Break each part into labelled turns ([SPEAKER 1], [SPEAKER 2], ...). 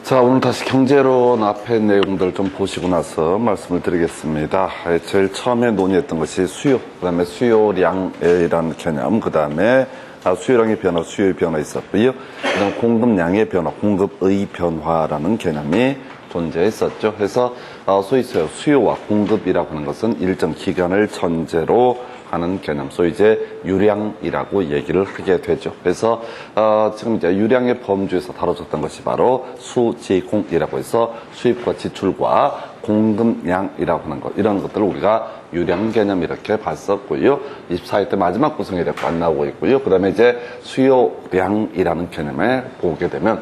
[SPEAKER 1] 자, 오늘 다시 경제론 앞에 내용들 좀 보시고 나서 말씀을 드리겠습니다. 제일 처음에 논의했던 것이 수요, 그 다음에 수요량이라는 개념, 그 다음에 수요량의 변화, 수요의 변화 있었고요. 그 다음에 공급량의 변화, 공급의 변화라는 개념이 존재했었죠. 그래서 소위 수요와 공급이라고 하는 것은 일정 기간을 전제로 하는 개념, 소위 이제 유량이라고 얘기를 하게 되죠. 그래서 지금 이제 유량의 범주에서 다뤄졌던 것이 바로 수지공이라고 해서 수입과 지출과 공급량이라고 하는 것, 이런 것들을 우리가 유량 개념 이렇게 봤었고요. 24회 때 마지막 구성이 이렇게 안 나오고 있고요. 그 다음에 이제 수요량이라는 개념에 보게 되면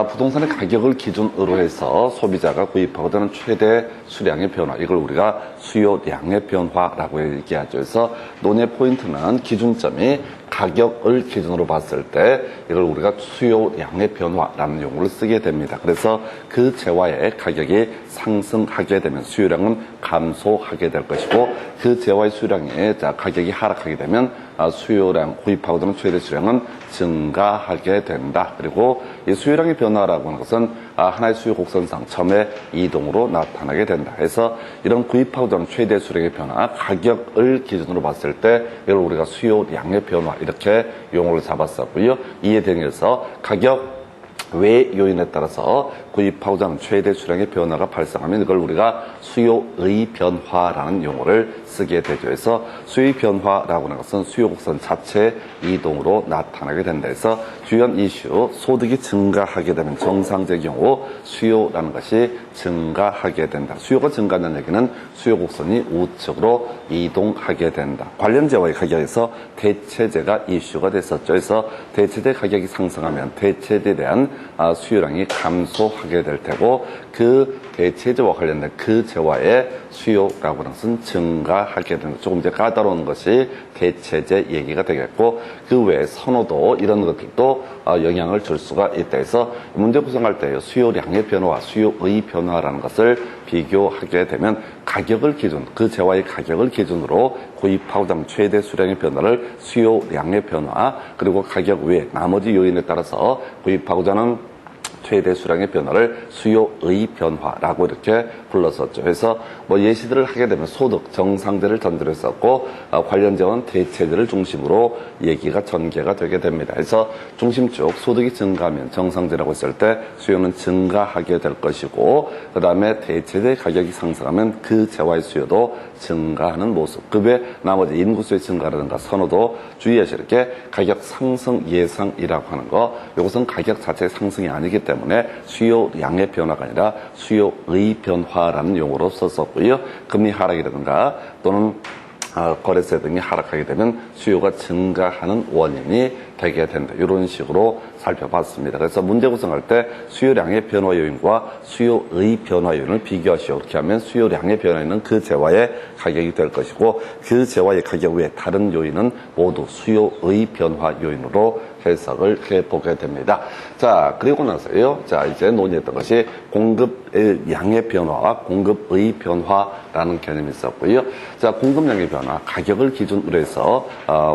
[SPEAKER 1] 부동산의 가격을 기준으로 해서 소비자가 구입하고자 하는 최대 수량의 변화, 이걸 우리가 수요량의 변화라고 얘기하죠. 그래서 논의 포인트는 기준점이 가격을 기준으로 봤을 때 이걸 우리가 수요량의 변화라는 용어를 쓰게 됩니다. 그래서 그 재화의 가격이 상승하게 되면 수요량은 감소하게 될 것이고, 그 재화의 수요량의 가격이 하락하게 되면 수요량, 구입하고자 하는 최대 수량은 증가하게 된다. 그리고 이 수요량의 변화라고 하는 것은 하나의 수요 곡선상 점의 이동으로 나타나게 된다. 그래서 이런 구입하고자 하는 최대 수량의 변화, 가격을 기준으로 봤을 때 이걸 우리가 수요량의 변화 이렇게 용어를 잡았었고요. 이에 대해서 가격 외 요인에 따라서 구입하고자 하는 최대 수량의 변화가 발생하면 이걸 우리가 수요의 변화라는 용어를 쓰게 되죠. 그래서 수요의 변화라고 하는 것은 수요 곡선 자체의 이동으로 나타나게 된다. 해서 주요한 이슈, 소득이 증가하게 되면 정상적인 경우 수요라는 것이 증가하게 된다. 수요가 증가하는 얘기는 수요 곡선이 우측으로 이동하게 된다. 관련 재화의 가격에서 대체재가 이슈가 됐었죠. 그래서 대체재 가격이 상승하면 대체재에 대한 수요량이 감소하게 될 테고, 그 대체재와 관련된 그 재화의 수요라고 하는 것은 증가하게 되는, 조금 이제 까다로운 것이 대체재 얘기가 되겠고, 그 외에 선호도 이런 것들도 영향을 줄 수가 있다. 해서 문제 구성할 때 수요량의 변화와 수요의 변화라는 것을 비교하게 되면 가격을 기준, 그 재화의 가격을 기준으로 구입하고자 하는 최대 수량의 변화를 수요량의 변화, 그리고 가격 외에 나머지 요인에 따라서 구입하고자 하는 최대 수량의 변화를 수요의 변화라고 이렇게 불렀었죠. 그래서 예시들을 하게 되면 소득, 정상재를 전제로 했었고, 관련 재원 대체재를 중심으로 얘기가 전개가 되게 됩니다. 그래서 중심축 소득이 증가하면 정상재라고 했을 때 수요는 증가하게 될 것이고, 그 다음에 대체재 가격이 상승하면 그 재화의 수요도 증가하는 모습. 그 외 나머지 인구수의 증가라든가 선호도 주의하실 게 가격 상승 예상이라고 하는 거, 이것은 가격 자체의 상승이 아니기 때문에 수요량의 변화가 아니라 수요의 변화라는 용어로 썼었고요. 금리 하락이라든가 또는 거래세 등이 하락하게 되면 수요가 증가하는 원인이 되게 된다. 이런 식으로 살펴봤습니다. 그래서 문제 구성할 때 수요량의 변화 요인과 수요의 변화 요인을 비교하시오. 그렇게 하면 수요량의 변화 요인은 그 재화의 가격이 될 것이고, 그 재화의 가격 외에 다른 요인은 모두 수요의 변화 요인으로 해석을 해보게 됩니다. 자, 그리고 나서요. 자, 이제 논의했던 것이 공급의 양의 변화와 공급의 변화라는 개념이 있었고요. 자, 공급량의 변화, 가격을 기준으로 해서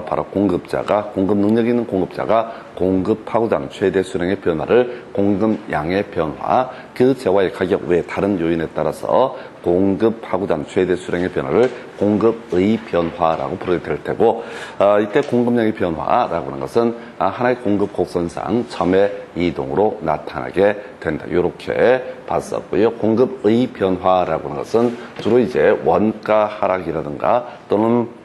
[SPEAKER 1] 바로 공급자가, 공급 능력 있는 공급자가 공급하고자 하는 최대 수량의 변화를 공급량의 변화, 그 재화의 가격 외에 다른 요인에 따라서 공급하고자 하는 최대 수량의 변화를 공급의 변화라고 부르게 될 테고, 이때 공급량의 변화라고 하는 것은 하나의 공급 곡선상 점의 이동으로 나타나게 된다. 이렇게 봤었고요. 공급의 변화라고 하는 것은 주로 이제 원가 하락이라든가 또는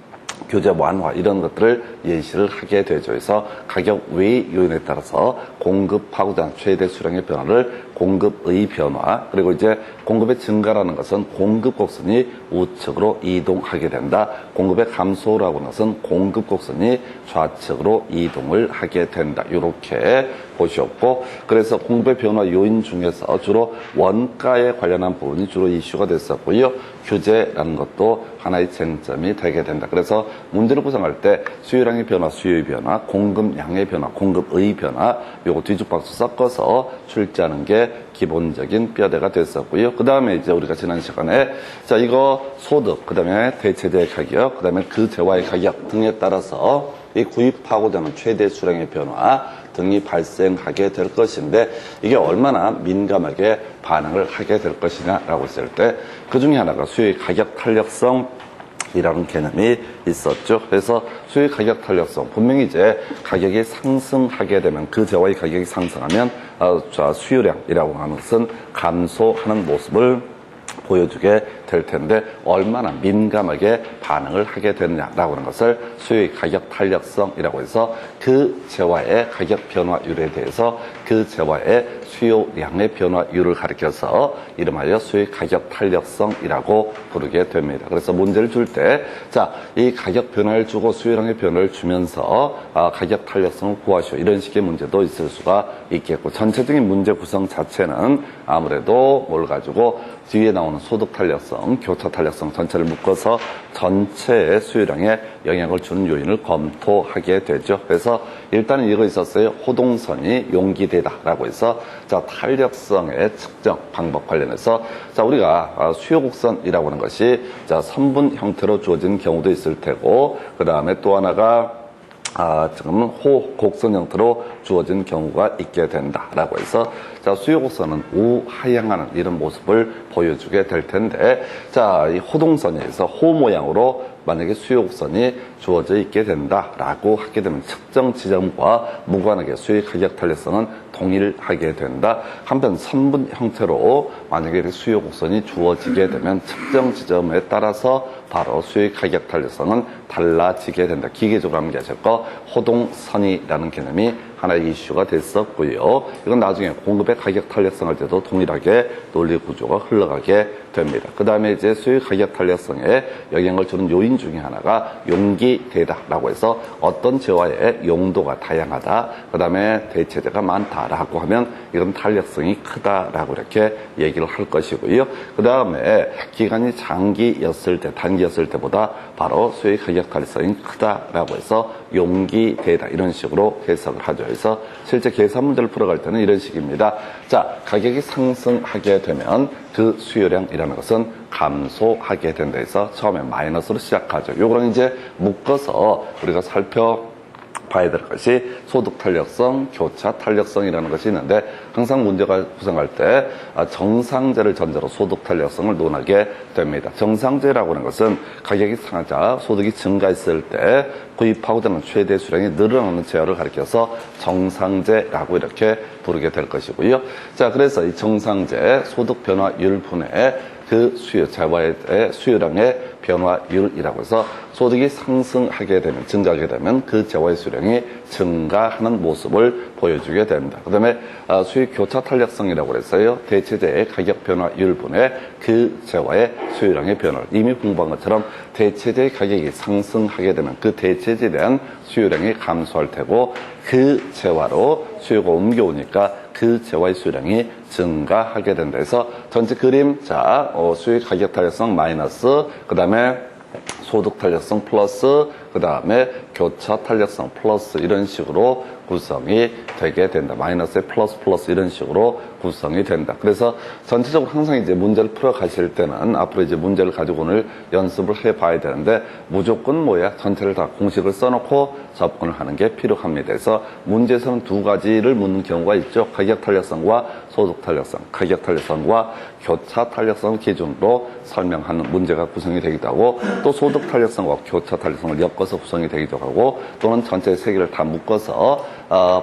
[SPEAKER 1] 규제 완화 이런 것들을 예시를 하게 되죠. 그래서 가격 외의 요인에 따라서 공급하고자 하는 최대 수량의 변화를 공급의 변화, 그리고 이제 공급의 증가라는 것은 공급 곡선이 우측으로 이동하게 된다. 공급의 감소라고 하는 것은 공급 곡선이 좌측으로 이동을 하게 된다. 이렇게 보셨고, 그래서 공급의 변화 요인 중에서 주로 원가에 관련한 부분이 주로 이슈가 됐었고요. 규제라는 것도 하나의 쟁점이 되게 된다. 그래서 문제를 구성할 때 수요량의 변화, 수요의 변화, 공급량의 변화, 공급의 변화, 요거 뒤죽박죽 섞어서 출제하는 게 기본적인 뼈대가 됐었고요. 그 다음에 이제 우리가 지난 시간에 이거 소득, 그 다음에 대체재 가격, 그 다음에 그 재화의 가격 등에 따라서 이 구입하고자 하는 최대 수량의 변화 등이 발생하게 될 것인데 이게 얼마나 민감하게 반응을 하게 될 것이냐라고 했을 때 그 중에 하나가 수요의 가격 탄력성 이라는 개념이 있었죠. 그래서 수요의 가격 탄력성, 분명히 이제 가격이 상승하게 되면 그 재화의 가격이 상승하면 수요량이라고 하는 것은 감소하는 모습을 보여주게 될 텐데 얼마나 민감하게 반응을 하게 되느냐라고 하는 것을 수요의 가격 탄력성이라고 해서 그 재화의 가격 변화율에 대해서 그 재화의 수요량의 변화율을 가리켜서 이름하여 수요의 가격 탄력성이라고 부르게 됩니다. 그래서 문제를 줄 때 이 가격 변화를 주고 수요량의 변화를 주면서 가격 탄력성을 구하시오 이런 식의 문제도 있을 수가 있겠고 전체적인 문제 구성 자체는 아무래도 뭘 가지고 뒤에 나오는 소득 탄력성, 교차 탄력성 전체를 묶어서 전체의 수요량에 영향을 주는 요인을 검토하게 되죠. 그래서 일단은 이거 있었어요. 호동선이 용기되다라고 해서 탄력성의 측정 방법 관련해서 우리가 수요 곡선이라고 하는 것이 선분 형태로 주어진 경우도 있을 테고 그 다음에 또 하나가 지금은 곡선 형태로 주어진 경우가 있게 된다라고 해서 수요 곡선은 우하향하는 이런 모습을 보여주게 될 텐데 이 호동선에서 호 모양으로 만약에 수요 곡선이 주어져 있게 된다라고 하게 되면 측정 지점과 무관하게 수요의 가격 탄력성은 동일하게 된다. 한편 선분 형태로 만약에 수요 곡선이 주어지게 되면 측정 지점에 따라서 바로 수요의 가격 탄력성은 달라지게 된다. 기계적으로 하는 게 아니고 호동선이라는 개념이 하나의 이슈가 됐었고요. 이건 나중에 공급의 가격 탄력성 할 때도 동일하게 논리 구조가 흘러가게 됩니다. 그 다음에 이제 수요 가격 탄력성에 영향을 주는 요인 중에 하나가 용기되다라고 해서 어떤 재화의 용도가 다양하다. 그 다음에 대체재가 많다라고 하면 이건 탄력성이 크다라고 이렇게 얘기를 할 것이고요. 그 다음에 기간이 장기였을 때, 단기였을 때보다 바로 수요 가격 탄력성이 크다라고 해서 용기되다 이런 식으로 해석을 하죠. 그래서 실제 계산 문제를 풀어갈 때는 이런 식입니다. 가격이 상승하게 되면 그 수요량이라는 것은 감소하게 된다 해서 처음에 마이너스로 시작하죠. 요거는 이제 묶어서 우리가 살펴봐야 될 것이 소득 탄력성, 교차 탄력성이라는 것이 있는데 항상 문제가 구성할 때 정상제를 전제로 소득 탄력성을 논하게 됩니다. 정상제라고 하는 것은 가격이 상하자 소득이 증가했을 때 구입하고자 하는 최대 수량이 늘어나는 재화를 가리켜서 정상제라고 이렇게 부르게 될 것이고요. 그래서 이 정상제 소득 변화율 분의 그 수요, 재화의 수요량의 변화율이라고 해서 소득이 상승하게 되면, 증가하게 되면 그 재화의 수량이 증가하는 모습을 보여주게 됩니다. 그 다음에 수요 교차 탄력성이라고 해서요, 대체재의 가격 변화율 분의 그 재화의 수요량의 변화를 이미 공부한 것처럼 대체재의 가격이 상승하게 되면 그 대체재에 대한 수요량이 감소할 테고 그 재화로 수요가 옮겨오니까 그 재화의 수요량이 증가하게 된다 해서 전체 그림 수요 가격 탄력성 마이너스 그 다음에 소득 탄력성 플러스 그 다음에 교차 탄력성 플러스 이런 식으로 구성이 되게 된다. 마이너스에 플러스 플러스 이런 식으로 구성이 된다. 그래서 전체적으로 항상 이제 문제를 풀어 가실 때는 앞으로 이제 문제를 가지고 오늘 연습을 해 봐야 되는데 무조건 전체를 다 공식을 써놓고 접근을 하는 게 필요합니다. 그래서 문제에서는 두 가지를 묻는 경우가 있죠. 가격 탄력성과 소득 탄력성, 가격 탄력성과 교차 탄력성을 기준으로 설명하는 문제가 구성이 되기도 하고 또 소득 탄력성과 교차 탄력성을 엮어서 구성이 되기도 하고 또는 전체 세 개를 다 묶어서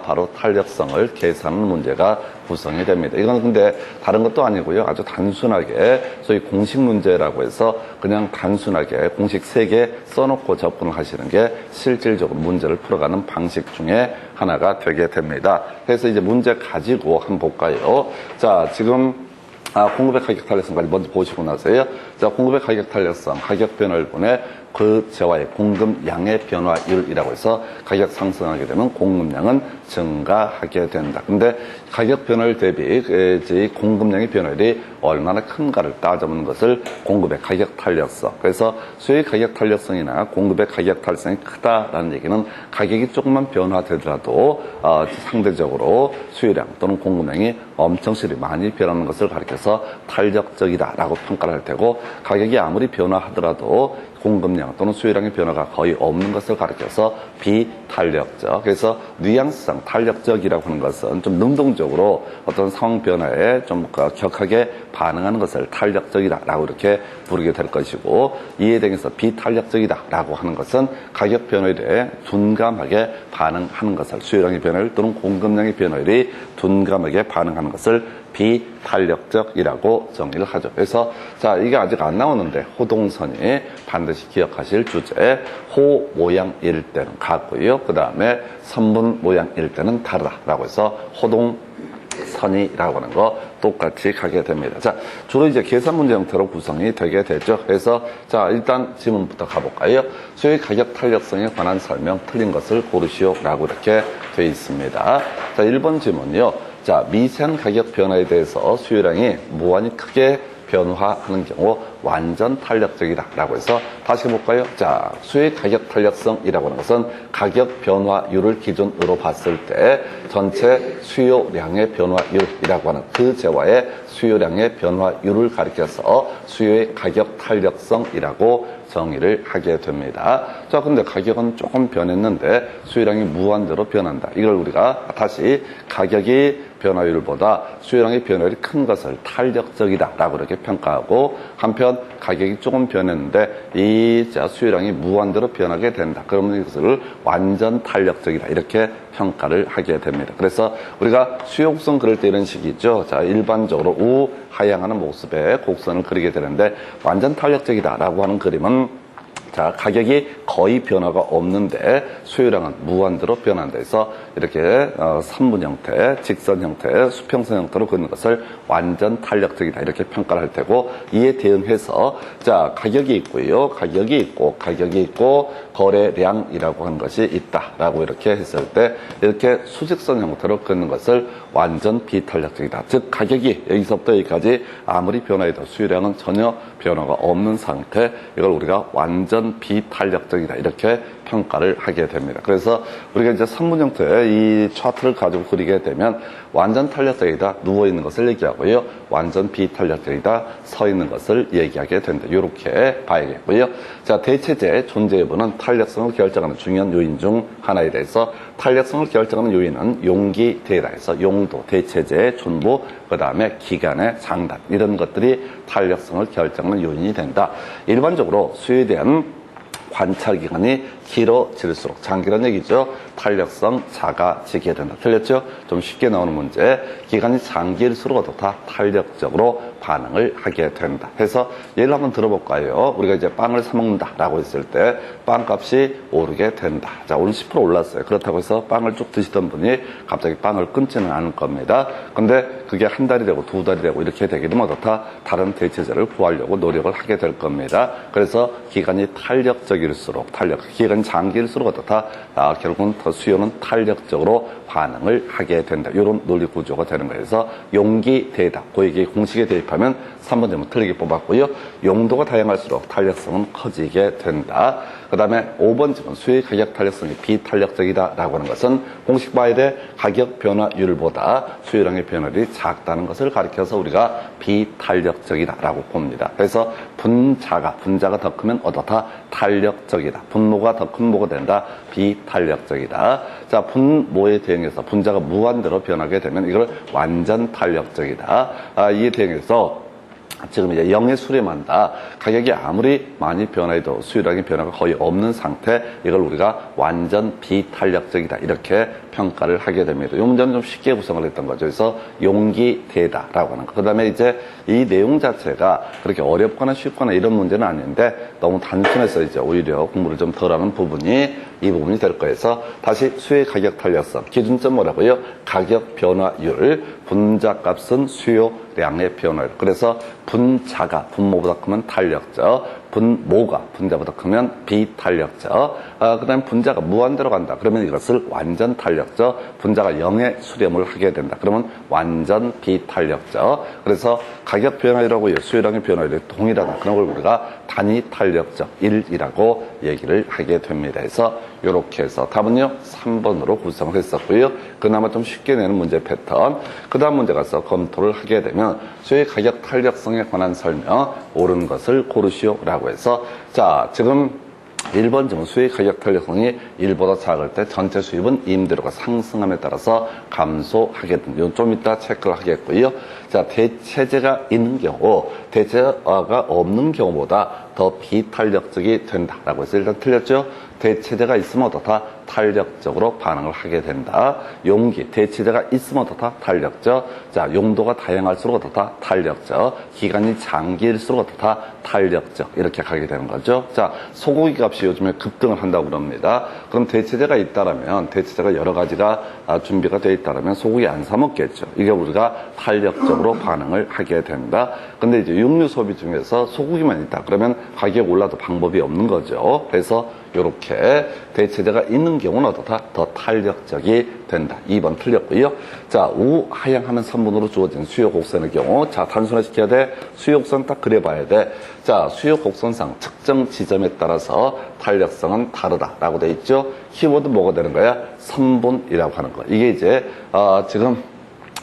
[SPEAKER 1] 바로 탄력성을 계산하는 문제가 구성이 됩니다. 이건 근데 다른 것도 아니고요. 아주 단순하게 소위 공식 문제라고 해서 그냥 단순하게 공식 3개 써놓고 접근을 하시는 게 실질적으로 문제를 풀어가는 방식 중에 하나가 되게 됩니다. 그래서 이제 문제 가지고 한번 볼까요? 지금 공급의 가격 탄력성까지 먼저 보시고 나서요. 공급의 가격 탄력성, 가격 변화율분의 그 재화의 공급량의 변화율이라고 해서 가격 상승하게 되면 공급량은 증가하게 된다. 근데 가격 변화율 대비 공급량의 변화율이 얼마나 큰가를 따져보는 것을 공급의 가격 탄력성. 그래서 수요의 가격 탄력성이나 공급의 가격 탄력성이 크다라는 얘기는 가격이 조금만 변화되더라도 상대적으로 수요량 또는 공급량이 엄청 실이 많이 변하는 것을 가리켜서 탄력적이다라고 평가를 할 테고 가격이 아무리 변화하더라도 공급량 또는 수요량의 변화가 거의 없는 것을 가리켜서 비탄력적. 그래서 뉘앙스상 탄력적이라고 하는 것은 좀 능동적으로 어떤 상황 변화에 좀 격하게 반응하는 것을 탄력적이다라고 이렇게 부르게 될 것이고, 이에 대해서 비탄력적이다라고 하는 것은 가격 변화에 대해 둔감하게 반응하는 것을, 수요량의 변화율 또는 공급량의 변화율이 둔감하게 반응하는 것을 비탄력적이라고 정의를 하죠. 그래서 자, 이게 아직 안 나오는데 호동선이 반드시 기억하실 주제, 호 모양일 때는 같고요. 그 다음에 선분 모양일 때는 다르다라고 해서 호동선이라고 하는 거 똑같이 가게 됩니다. 자, 주로 이제 계산 문제 형태로 구성이 되게 되죠. 그래서 자, 일단 질문부터 가볼까요? 수요의 가격 탄력성에 관한 설명 틀린 것을 고르시오라고 이렇게 되어 있습니다. 자, 1번 질문이요. 자, 미세한 가격 변화에 대해서 수요량이 무한히 크게 변화하는 경우 완전 탄력적이다라고 해서 다시 해볼까요? 자, 수요의 가격 탄력성이라고 하는 것은 가격 변화율을 기준으로 봤을 때 전체 수요량의 변화율이라고 하는 그 재화의 수요량의 변화율을 가리켜서 수요의 가격 탄력성이라고 정의를 하게 됩니다. 자, 근데 가격은 조금 변했는데 수요량이 무한대로 변한다. 이걸 우리가 다시 가격이 변화율보다 수요량의 변화율이 큰 것을 탄력적이다라고 이렇게 평가하고, 한편 가격이 조금 변했는데 이 수요량이 무한대로 변하게 된다. 그러면 이것을 완전 탄력적이다 이렇게 평가를 하게 됩니다. 그래서 우리가 수요 곡선 그릴 때 이런 식이죠. 자, 일반적으로 우하향하는 모습의 곡선을 그리게 되는데 완전 탄력적이다라고 하는 그림은 자, 가격이 거의 변화가 없는데 수요량은 무한대로 변한다 해서 이렇게 선분 형태, 직선 형태, 수평선 형태로 그리는 것을 완전 탄력적이다 이렇게 평가를 할 테고, 이에 대응해서 자, 가격이 있고요. 가격이 있고 거래량이라고 하는 것이 있다라고 이렇게 했을 때 이렇게 수직선 형태로 그리는 것을 완전 비탄력적이다. 즉 가격이 여기서부터 여기까지 아무리 변화해도 수요량은 전혀 변화가 없는 상태, 이걸 우리가 완전 비탄력적이다 이렇게 평가를 하게 됩니다. 그래서 우리가 이제 선분 형태의 이 차트를 가지고 그리게 되면 완전 탄력적이다 누워있는 것을 얘기하고요, 완전 비탄력적이다 서 있는 것을 얘기하게 된다. 이렇게 봐야겠고요. 자, 대체제의 존재 여부는 탄력성을 결정하는 중요한 요인 중 하나에 대해서 탄력성을 결정하는 요인은 용기대다 해서 용도, 대체제의 존부, 그 다음에 기간의 장단, 이런 것들이 탄력성을 결정하는 요인이 된다. 일반적으로 수요에 대한 관찰 기간이 길어질수록, 장기란 얘기죠. 탄력성 작아지게 된다. 틀렸죠? 좀 쉽게 나오는 문제. 기간이 장기일수록 어떻다? 탄력적으로 반응을 하게 된다. 해서 예를 한번 들어볼까요? 우리가 이제 빵을 사 먹는다라고 했을 때 빵값이 오르게 된다. 자, 오늘 10% 올랐어요. 그렇다고 해서 빵을 쭉 드시던 분이 갑자기 빵을 끊지는 않을 겁니다. 근데 그게 한 달이 되고 두 달이 되고 이렇게 되게 되면 어떻다? 다른 대체제를 구하려고 노력을 하게 될 겁니다. 그래서 기간이 탄력적일수록 기간이 장기일수록 어떻다? 결국은 더 수요는 탄력적으로 반응을 하게 된다. 이런 논리 구조가 되는 거예요. 그래서 용기대다. 고액이 공식에 대입하면 3번 질문 틀리게 뽑았고요. 용도가 다양할수록 탄력성은 커지게 된다. 그 다음에 5번 질문, 수요의 가격 탄력성이 비탄력적이다라고 하는 것은 공식 봐야 돼. 가격 변화율보다 수요량의 변화율이 작다는 것을 가리켜서 우리가 비탄력적이다라고 봅니다. 그래서 분자가 더 크면 어떻다? 탄력적이다. 분모가 더 큰 모가 된다. 비탄력적이다. 자, 분모에 대응해서 분자가 무한대로 변하게 되면 이걸 완전 탄력적이다. 이에 대응해서 지금 이제 0에 수렴한다. 가격이 아무리 많이 변해도 수요량의 변화가 거의 없는 상태, 이걸 우리가 완전 비탄력적이다 이렇게 평가를 하게 됩니다. 이 문제는 좀 쉽게 구성을 했던 거죠. 그래서 용기대다라고 하는 거. 그 다음에 이제 이 내용 자체가 그렇게 어렵거나 쉽거나 이런 문제는 아닌데 너무 단순해서 이제 오히려 공부를 좀 덜하는 부분이 이 부분이 될 거여서 다시 수요의 가격 탄력성 기준점 뭐라고요? 가격 변화율, 분자값은 수요량의 변화율. 그래서 분자가 분모보다 크면 탄력적, 분모가 분자보다 크면 비탄력적. 그 다음에 분자가 무한대로 간다. 그러면 이것을 완전 탄력적, 분자가 0에 수렴을 하게 된다. 그러면 완전 비탄력적. 그래서 가격 변화율하고 수요량의 변화율이 동일하다. 그런 걸 우리가 단위 탄력적 1이라고 얘기를 하게 됩니다. 그래서 이렇게 해서 답은요 3번으로 구성을 했었고요. 그나마 좀 쉽게 내는 문제 패턴. 그 다음 문제 가서 검토를 하게 되면 수요의 가격 탄력성에 관한 설명 옳은 것을 고르시오라고 해서 자 지금 1번 질문 수요의 가격 탄력성이 1보다 작을 때 전체 수입은 임대료가 상승함에 따라서 감소하게 됩니다. 좀 이따 체크를 하겠고요. 자, 대체재가 있는 경우, 대체재가 없는 경우보다 더 비탄력적이 된다라고 해서 일단 틀렸죠? 대체재가 있으면 어떻다? 탄력적으로 반응을 하게 된다. 용기, 대체재가 있으면 어떻다? 탄력적. 자, 용도가 다양할수록 어떻다? 탄력적. 기간이 장기일수록 어떻다? 탄력적. 이렇게 가게 되는 거죠. 자, 소고기 값이 요즘에 급등을 한다고 그럽니다. 그럼 대체재가 있다라면, 대체재가 여러 가지가 준비가 되어 있다라면 소고기 안 사 먹겠죠. 이게 우리가 탄력적으로 반응을 하게 된다. 근데 이제 육류 소비 중에서 소고기만 있다. 그러면 가격 올라도 방법이 없는 거죠. 그래서 이렇게 대체재가 있는 경우는 어떻다? 더 탄력적이 된다. 2번 틀렸고요. 자, 우하향하는 선분으로 주어진 수요 곡선의 경우, 자, 단순화시켜야 돼. 수요 곡선 딱 그려봐야 돼. 자, 수요 곡선상 측정 지점에 따라서 탄력성은 다르다라고 돼 있죠. 키워드 뭐가 되는 거야? 선분이라고 하는 거. 이게 이제 지금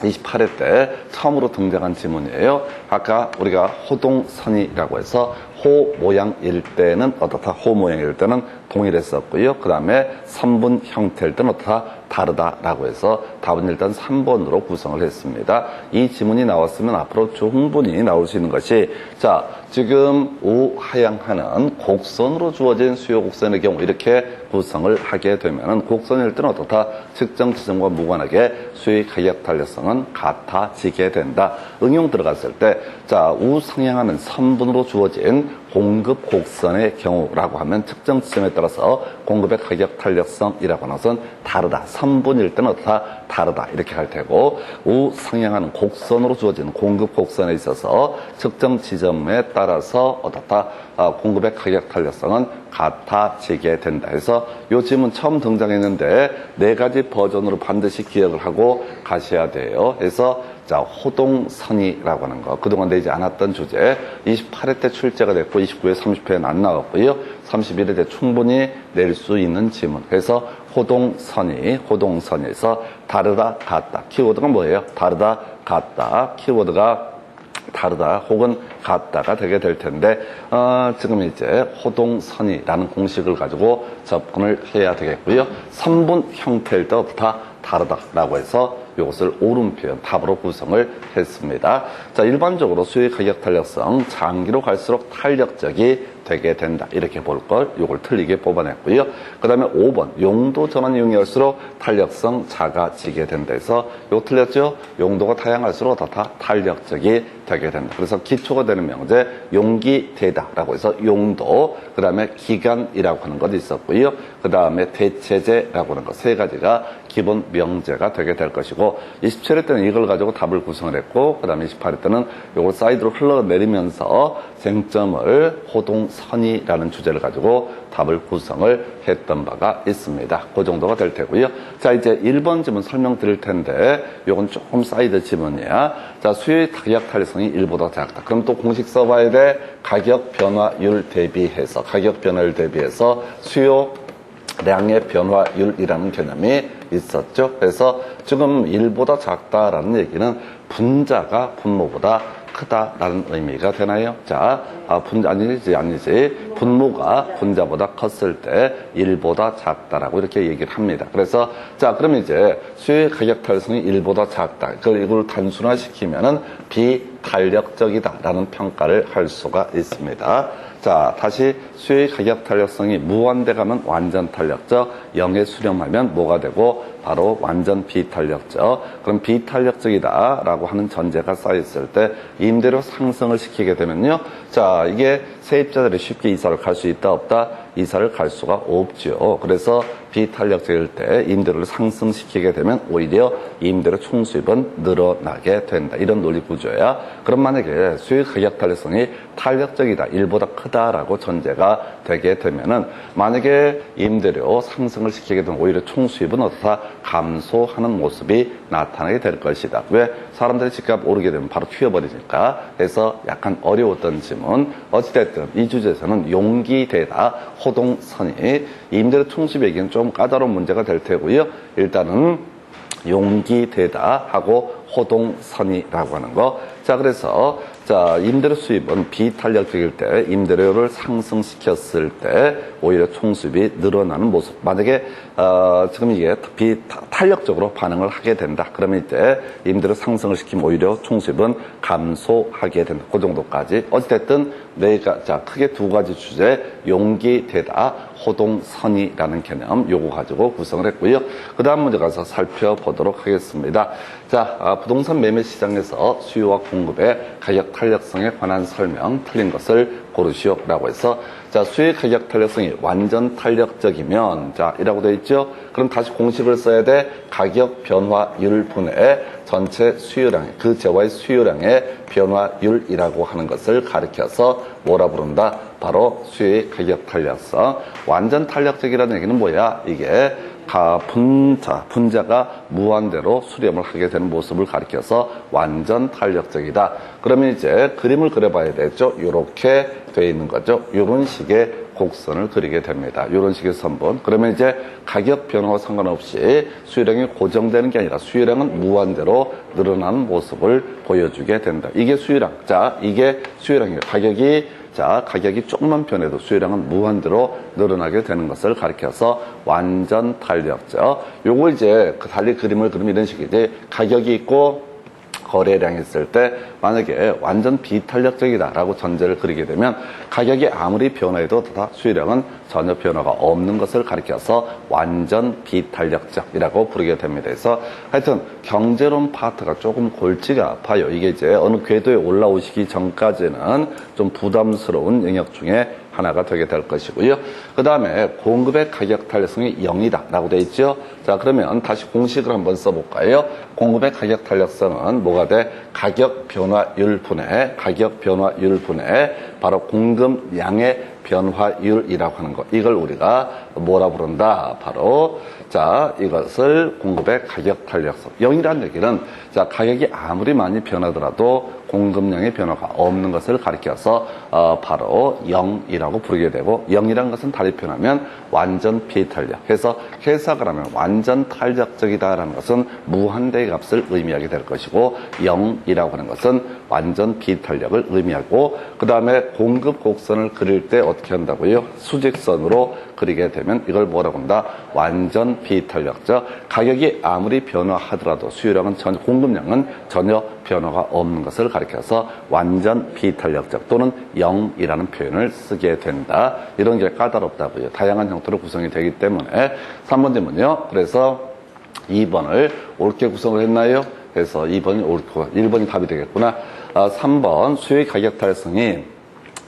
[SPEAKER 1] 28회 때 처음으로 등장한 지문이에요. 아까 우리가 호동선이라고 해서 호 모양일 때는 어떻다? 호 모양일 때는 동일했었고요. 그 다음에 선분 형태일 때는 어떻다? 다르다라고 해서 답은 일단 3번으로 구성을 했습니다. 이 지문이 나왔으면 앞으로 충분히 나올 수 있는 것이 자 지금 우하향하는 곡선으로 주어진 수요 곡선의 경우 이렇게 구성을 하게 되면은 곡선일 때는 어떻다? 측정 지점과 무관하게 수요의 가격 탄력성은 같아지게 된다. 응용 들어갔을 때 자 우상향하는 선분으로 주어진 공급 곡선의 경우라고 하면 측정 지점에 따라서 공급의 가격 탄력성이라고 하는 것은 다르다. 선분일 때는 어떻다? 다르다. 이렇게 할 테고 우상향하는 곡선으로 주어진 공급 곡선에 있어서 측정 지점에 따라서 어떻다? 공급의 가격 탄력성은 같아지게 된다. 그래서 이 질문 처음 등장했는데 4가지 버전으로 반드시 기억을 하고 가셔야 돼요. 그래서 자, 호동선이라고 하는 거. 그동안 내지 않았던 주제. 28회 때 출제가 됐고, 29회, 30회는 안 나왔고요. 31회 때 충분히 낼 수 있는 지문. 그래서 호동선에서 다르다, 같다. 키워드가 뭐예요? 다르다, 같다. 키워드가 다르다 혹은 같다가 되게 될 텐데 지금 이제 호동선이라는 공식을 가지고 접근을 해야 되겠고요. 선분 형태일 때부터 다르다라고 해서 이것을 옳은 표현, 답으로 구성을 했습니다. 자, 일반적으로 수요의 가격 탄력성, 장기로 갈수록 탄력적이 되게 된다. 이렇게 볼 걸, 이걸 틀리게 뽑아냈고요. 그 다음에 5번, 용도 전환 이용할수록 탄력성 작아지게 된다 해서, 이거 틀렸죠? 용도가 다양할수록 더 탄력적이 되게 된다. 그래서 기초가 되는 명제, 용기되다라고 해서 용도, 그 다음에 기간이라고 하는 것도 있었고요. 그 다음에 대체제라고 하는 것, 3가지가 기본 명제가 되게 될 것이고, 27회 때는 이걸 가지고 답을 구성을 했고, 그 다음에 28회 때는 이걸 사이드로 흘러내리면서 쟁점을 호동선이라는 주제를 가지고 답을 구성을 했던 바가 있습니다. 그 정도가 될 테고요. 자, 이제 1번 지문 설명드릴 텐데, 요건 조금 사이드 지문이야. 자, 수요의 가격 탄력성이 1보다 작다. 그럼 또 공식 써봐야 돼. 가격 변화율 대비해서, 가격 변화율 대비해서 수요량의 변화율이라는 개념이 있었죠. 그래서 지금 1보다 작다라는 얘기는 분자가 분모보다 크다라는 의미가 되나요? 자, 아니지. 분모가 분자보다 컸을 때 1보다 작다라고 이렇게 얘기를 합니다. 그래서, 자, 그러면 이제 수요의 가격 탄력성이 1보다 작다. 이걸 단순화시키면은 비탄력적이다라는 평가를 할 수가 있습니다. 자, 다시 수요의 가격 탄력성이 무한대 가면 완전 탄력적, 0에 수렴하면 뭐가 되고 바로 완전 비탄력적. 그럼 비탄력적이다라고 하는 전제가 쌓였을 때 임대료 상승을 시키게 되면요. 자, 이게 세입자들이 쉽게 이사를 갈 수 있다 없다? 이사를 갈 수가 없죠. 그래서 비탄력적일 때 임대료를 상승시키게 되면 오히려 임대료 총수입은 늘어나게 된다. 이런 논리 구조야. 그럼 만약에 수요 가격 탄력성이 탄력적이다, 1보다 크다라고 전제가 되게 되면은 만약에 임대료 상승을 시키게 되면 오히려 총수입은 어떻다? 감소하는 모습이 나타나게 될 것이다. 왜? 사람들이 집값 오르게 되면 바로 튀어버리니까. 그래서 약간 어려웠던 질문. 어찌됐든 이 주제에서는 용기되다, 호동선이 임대료 총수에게는 좀 까다로운 문제가 될 테고요. 일단은 용기되다 하고 호동선이라고 하는 거. 자, 그래서 자, 임대료 수입은 비탄력적일 때 임대료를 상승시켰을 때 오히려 총수입이 늘어나는 모습. 만약에 지금 이게 비탄력적으로 반응을 하게 된다. 그러면 이때 임대료 상승을 시키면 오히려 총수입은 감소하게 된다. 그 정도까지. 어찌됐든 자, 크게 두 가지 주제, 용기되다, 호동선이라는 개념 요거 가지고 구성을 했고요. 그 다음 문제 가서 살펴보도록 하겠습니다. 자, 부동산 매매 시장에서 수요와 공급의 가격 탄력성에 관한 설명 틀린 것을 고르시오라고 해서, 자, 수요의 가격 탄력성이 완전 탄력적이면, 자, 이라고 되어 있죠. 그럼 다시 공식을 써야 돼. 가격 변화율 분의 전체 수요량, 그 재화의 수요량의 변화율이라고 하는 것을 가리켜서 뭐라 부른다? 바로 수요의 가격 탄력성. 완전 탄력적이라는 얘기는 뭐야? 이게 분자가 무한대로 수렴을 하게 되는 모습을 가리켜서 완전 탄력적이다. 그러면 이제 그림을 그려봐야 되죠. 이렇게 되어 있는 거죠. 이런 식의 곡선을 그리게 됩니다. 이런 식의 선분. 그러면 이제 가격 변화와 상관없이 수요량이 고정되는 게 아니라 수요량은 무한대로 늘어나는 모습을 보여주게 된다. 이게 수요량. 자, 이게 수요량이에요. 가격이 조금만 변해도 수요량은 무한대로 늘어나게 되는 것을 가리켜서 완전 탄력적. 요거 이제 달리 그림을 그리면 이런 식이지. 가격이 있고 거래량이 있을 때 만약에 완전 비탄력적이다라고 전제를 그리게 되면 가격이 아무리 변화해도 다 수요량은 전혀 변화가 없는 것을 가리켜서 완전 비탄력적이라고 부르게 됩니다. 그래서 하여튼 경제론 파트가 조금 골치가 아파요. 이게 이제 어느 궤도에 올라오시기 전까지는 좀 부담스러운 영역 중에 하나가 되게 될 것이고요. 그 다음에 공급의 가격 탄력성이 0이다 라고 되어 있죠. 자, 그러면 다시 공식을 한번 써볼까요? 공급의 가격 탄력성은 뭐가 돼? 가격 변화율 분의 바로 공급량의 변화율이라고 하는 것. 이걸 우리가 뭐라 부른다? 바로 자, 이것을 공급의 가격 탄력성. 0이라는 얘기는 자, 가격이 아무리 많이 변하더라도 공급량의 변화가 없는 것을 가리켜서 바로 0이라고 부르게 되고, 0이라는 것은 달리 표현하면 완전 비탄력. 그래서 해석을 하면 완전 탄력적이다라는 것은 무한대의 값을 의미하게 될 것이고, 0이라고 하는 것은 완전 비탄력을 의미하고, 그 다음에 공급 곡선을 그릴 때 어떻게 한다고요? 수직선으로 그리게 되면 이걸 뭐라고 한다? 완전 비탄력적. 가격이 아무리 변화하더라도 수요량은 공급량은 전혀 변화가 없는 것을 가리켜서 완전 비탄력적 또는 0이라는 표현을 쓰게 된다. 이런 게 까다롭다고요. 다양한 형태로 구성이 되기 때문에. 3번 질문요. 그래서 2번을 옳게 구성을 했나요? 그래서 2번이 옳고 1번이 답이 되겠구나. 3번 수요의 가격 탄력성이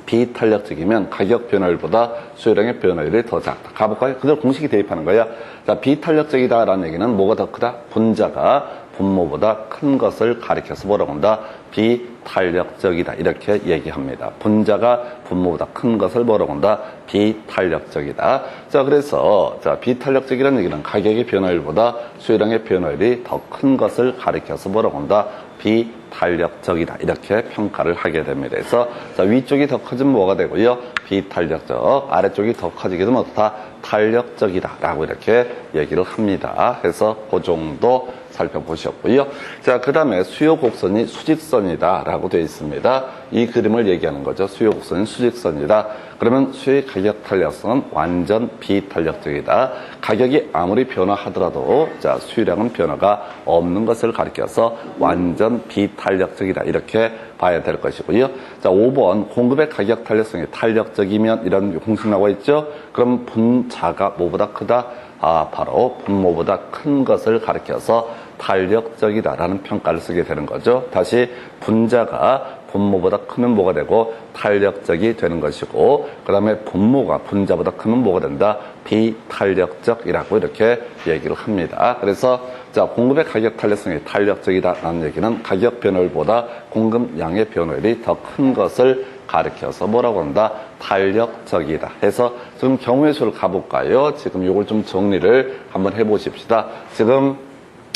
[SPEAKER 1] 비탄력적이면 가격 변화율보다 수요량의 변화율이 더 작다. 가볼까요? 그대로 공식이 대입하는 거야. 자, 비탄력적이다라는 얘기는 뭐가 더 크다? 분자가 분모보다 큰 것을 가리켜서 뭐라고 한다? 비탄력적이다. 이렇게 얘기합니다. 분자가 분모보다 큰 것을 뭐라고 한다? 비탄력적이다. 자, 그래서 자, 비탄력적이라는 얘기는 가격의 변화율보다 수요량의 변화율이 더 큰 것을 가리켜서 뭐라고 한다? 비탄력적이다. 이렇게 평가를 하게 됩니다. 그래서 자, 위쪽이 더 커지면 뭐가 되고요? 비탄력적. 아래쪽이 더 커지게 되면 어떻다? 탄력적이다. 라고 이렇게 얘기를 합니다. 그래서 그 정도 살펴보셨고요. 자, 그 다음에 수요 곡선이 수직선이다 라고 되어 있습니다. 이 그림을 얘기하는 거죠. 수요 곡선이 수직선이다. 그러면 수요의 가격 탄력성은 완전 비탄력적이다. 가격이 아무리 변화하더라도 자, 수요량은 변화가 없는 것을 가리켜서 완전 비탄력적이다. 이렇게 봐야 될 것이고요. 자, 5번 공급의 가격 탄력성이 탄력적이면 이런 공식 나와 있죠. 그럼 분자가 뭐보다 크다? 바로 분모보다 큰 것을 가리켜서 탄력적이다라는 평가를 쓰게 되는 거죠. 다시 분자가 분모보다 크면 뭐가 되고 탄력적이 되는 것이고, 그 다음에 분모가 분자보다 크면 뭐가 된다? 비탄력적이라고 이렇게 얘기를 합니다. 그래서 자, 공급의 가격 탄력성이 탄력적이다라는 얘기는 가격 변화율보다 공급량의 변화율이 더 큰 것을 가리켜서 뭐라고 한다? 탄력적이다. 해서 지금 경우의 수를 가볼까요? 지금 이걸 좀 정리를 한번 해보십시다. 지금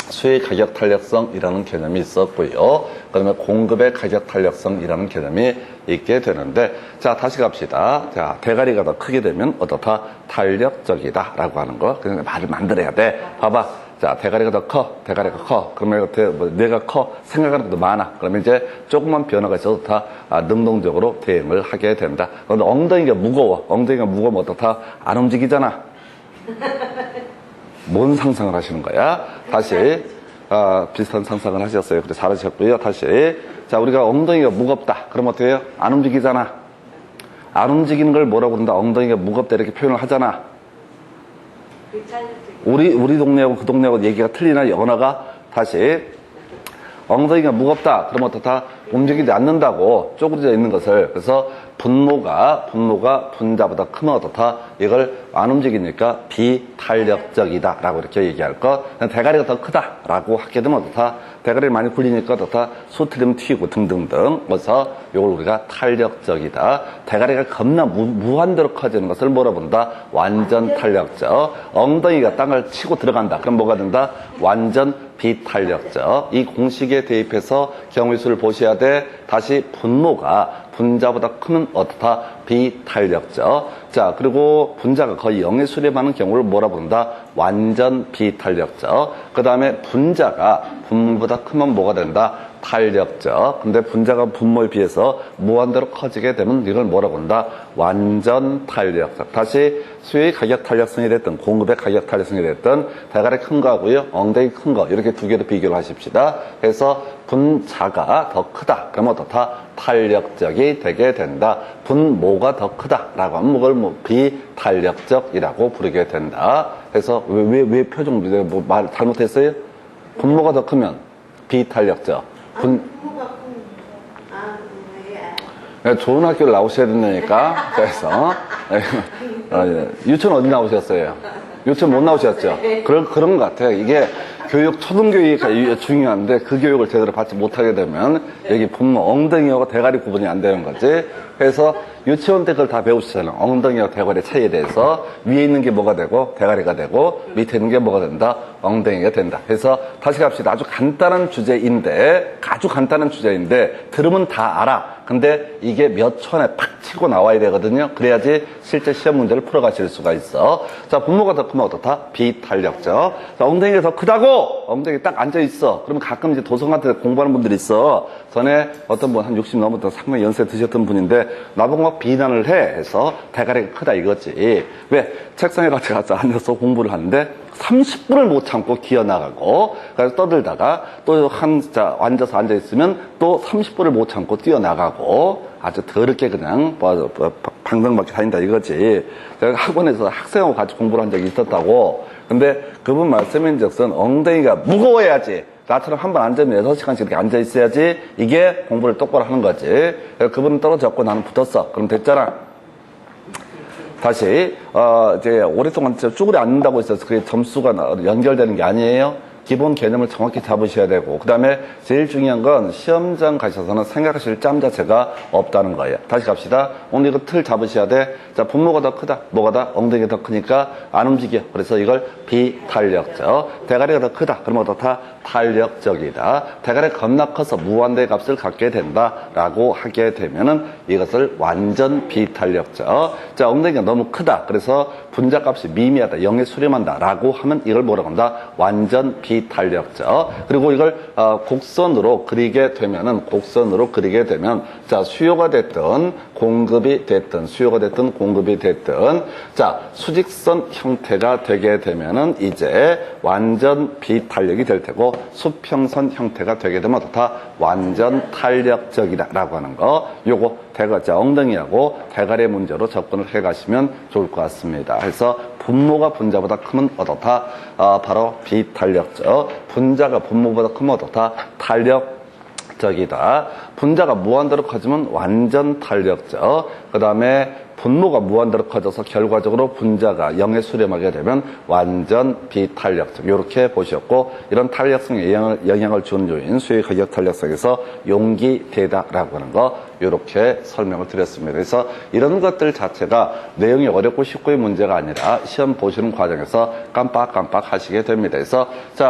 [SPEAKER 1] 수요의 가격 탄력성이라는 개념이 있었고요. 그다음에 공급의 가격 탄력성이라는 개념이 있게 되는데, 자, 다시 갑시다. 자, 대가리가 더 크게 되면 어떻다? 탄력적이다 라고 하는 거. 그냥 말을 만들어야 돼. 봐봐. 자, 대가리가 더 커. 대가리가 커. 그러면 뇌가 커. 생각하는 것도 많아. 그러면 이제 조금만 변화가 있어도 다 능동적으로 대응을 하게 된다. 그런데 엉덩이가 무거워. 엉덩이가 무거우면 어떻다? 안 움직이잖아. 뭔 상상을 하시는 거야? 다시 비슷한 상상을 하셨어요. 그래 잘하셨고요. 다시 자, 우리가 엉덩이가 무겁다. 그럼 어떻게 해요? 안 움직이잖아. 안 움직이는 걸 뭐라고 그런다? 엉덩이가 무겁다 이렇게 표현을 하잖아. 우리 동네하고 그 동네하고 얘기가 틀리나? 언어가? 다시 엉덩이가 무겁다. 그럼 어떻다? 움직이지 않는다고 쪼그려져 있는 것을. 그래서 분모가 분자보다 크면 어떻다? 이걸 안 움직이니까 비탄력적이다 라고 이렇게 얘기할 것. 대가리가 더 크다 라고 하게 되면 어떻다? 대가리를 많이 굴리니까 어떻다? 수틀리면 튀고 등등등. 그래서 이걸 우리가 탄력적이다. 대가리가 겁나 무한대로 커지는 것을 뭐라 본다? 완전 탄력적. 엉덩이가 땅을 치고 들어간다. 그럼 뭐가 된다? 완전 비탄력적. 이 공식에 대입해서 경우의 수를 보셔야 돼. 다시 분모가 분자보다 크면 어떻다? 비탄력적. 자, 그리고 분자가 거의 0에 수렴하는 경우를 뭐라 본다? 완전 비탄력적. 그 다음에 분자가 분모보다 크면 뭐가 된다? 탄력적. 근데 분자가 분모에 비해서 무한대로 커지게 되면 이걸 뭐라고 한다? 완전 탄력적. 다시 수요의 가격 탄력성이 됐든 공급의 가격 탄력성이 됐든 대가리 큰 거하고요, 엉덩이 큰 거 이렇게 두 개로 비교를 하십시다. 그래서 분자가 더 크다. 그러면 어떻다? 탄력적이 되게 된다. 분모가 더 크다라고 하면 그걸 비탄력적이라고 부르게 된다. 그래서 왜 표정 말 잘못했어요? 분모가 더 크면 비탄력적. 좋은 학교를 나오셔야 된다니까. 그래서 유치원 어디 나오셨어요? 유치원 못 나오셨죠? 그런 것 같아요. 이게 초등교육이 중요한데 그 교육을 제대로 받지 못하게 되면 여기 분모 엉덩이하고 대가리 구분이 안 되는 거지. 그래서 유치원 때 그걸 다 배우시잖아요. 엉덩이와 대가리 차이에 대해서 위에 있는 게 뭐가 되고 대가리가 되고 밑에 있는 게 뭐가 된다? 엉덩이가 된다. 그래서 다시 갑시다. 아주 간단한 주제인데 들으면 다 알아. 근데 이게 몇 초 안에 팍 치고 나와야 되거든요. 그래야지 실제 시험 문제를 풀어가실 수가 있어. 자, 분모가 더 크면 어떻다? 비탄력적. 자, 엉덩이가 더 크다고! 엉덩이 딱 앉아있어. 그러면 가끔 이제 도서관한테 공부하는 분들이 있어. 전에 어떤 분 한 60 넘었던 상당히 연세 드셨던 분인데 나보고 막 비난을 해. 해서 대가리가 크다 이거지. 왜? 책상에 같이 앉아서 공부를 하는데 30분을 못 참고 기어나가고, 그래서 떠들다가 또 앉아서 앉아있으면 또 30분을 못 참고 뛰어나가고, 아주 더럽게 그냥 방방밖에 다닌다 이거지. 제가 학원에서 학생하고 같이 공부를 한 적이 있었다고. 근데 그분 말씀인즉슨 엉덩이가 무거워야지. 나처럼 한 번 앉으면 6시간씩 이렇게 앉아있어야지 이게 공부를 똑바로 하는 거지. 그분은 떨어졌고 나는 붙었어. 그럼 됐잖아. 다시 이제 오랫동안 쭈그려 앉는다고 해서 그게 점수가 연결되는 게 아니에요. 기본 개념을 정확히 잡으셔야 되고, 그 다음에 제일 중요한 건 시험장 가셔서는 생각하실 짬 자체가 없다는 거예요. 다시 갑시다. 오늘 이거 틀 잡으셔야 돼. 자, 분모가 더 크다. 뭐가 다? 엉덩이가 더 크니까 안 움직여. 그래서 이걸 비탄력적. 대가리가 더 크다. 그러면 어떻다? 탄력적이다. 대가리가 겁나 커서 무한대의 값을 갖게 된다라고 하게 되면은 이것을 완전 비탄력적. 자, 엉덩이가 너무 크다. 그래서 분자 값이 미미하다. 0에 수렴한다. 라고 하면 이걸 뭐라고 한다? 완전 비탄력적. 그리고 이걸 곡선으로 그리게 되면 자, 수요가 됐든 공급이 됐든 자, 수직선 형태가 되게 되면은 이제 완전 비탄력이 될 테고, 수평선 형태가 되게 되면 어떻다? 완전 탄력적이다 라고 하는 거. 요거 엉덩이하고 대가리 문제로 접근을 해 가시면 좋을 것 같습니다. 그래서 분모가 분자보다 크면 어떻다? 바로 비탄력적. 분자가 분모보다 크면 어떻다? 탄력적이다. 분자가 무한대로 커지면 완전 탄력적. 그 다음에 분모가 무한대로 커져서 결과적으로 분자가 0에 수렴하게 되면 완전 비탄력적. 이렇게 보셨고, 이런 탄력성에 영향을 주는 요인, 수의 가격 탄력성에서 용기되다라고 하는 거, 이렇게 설명을 드렸습니다. 그래서 이런 것들 자체가 내용이 어렵고 쉽고의 문제가 아니라 시험 보시는 과정에서 깜빡깜빡 하시게 됩니다.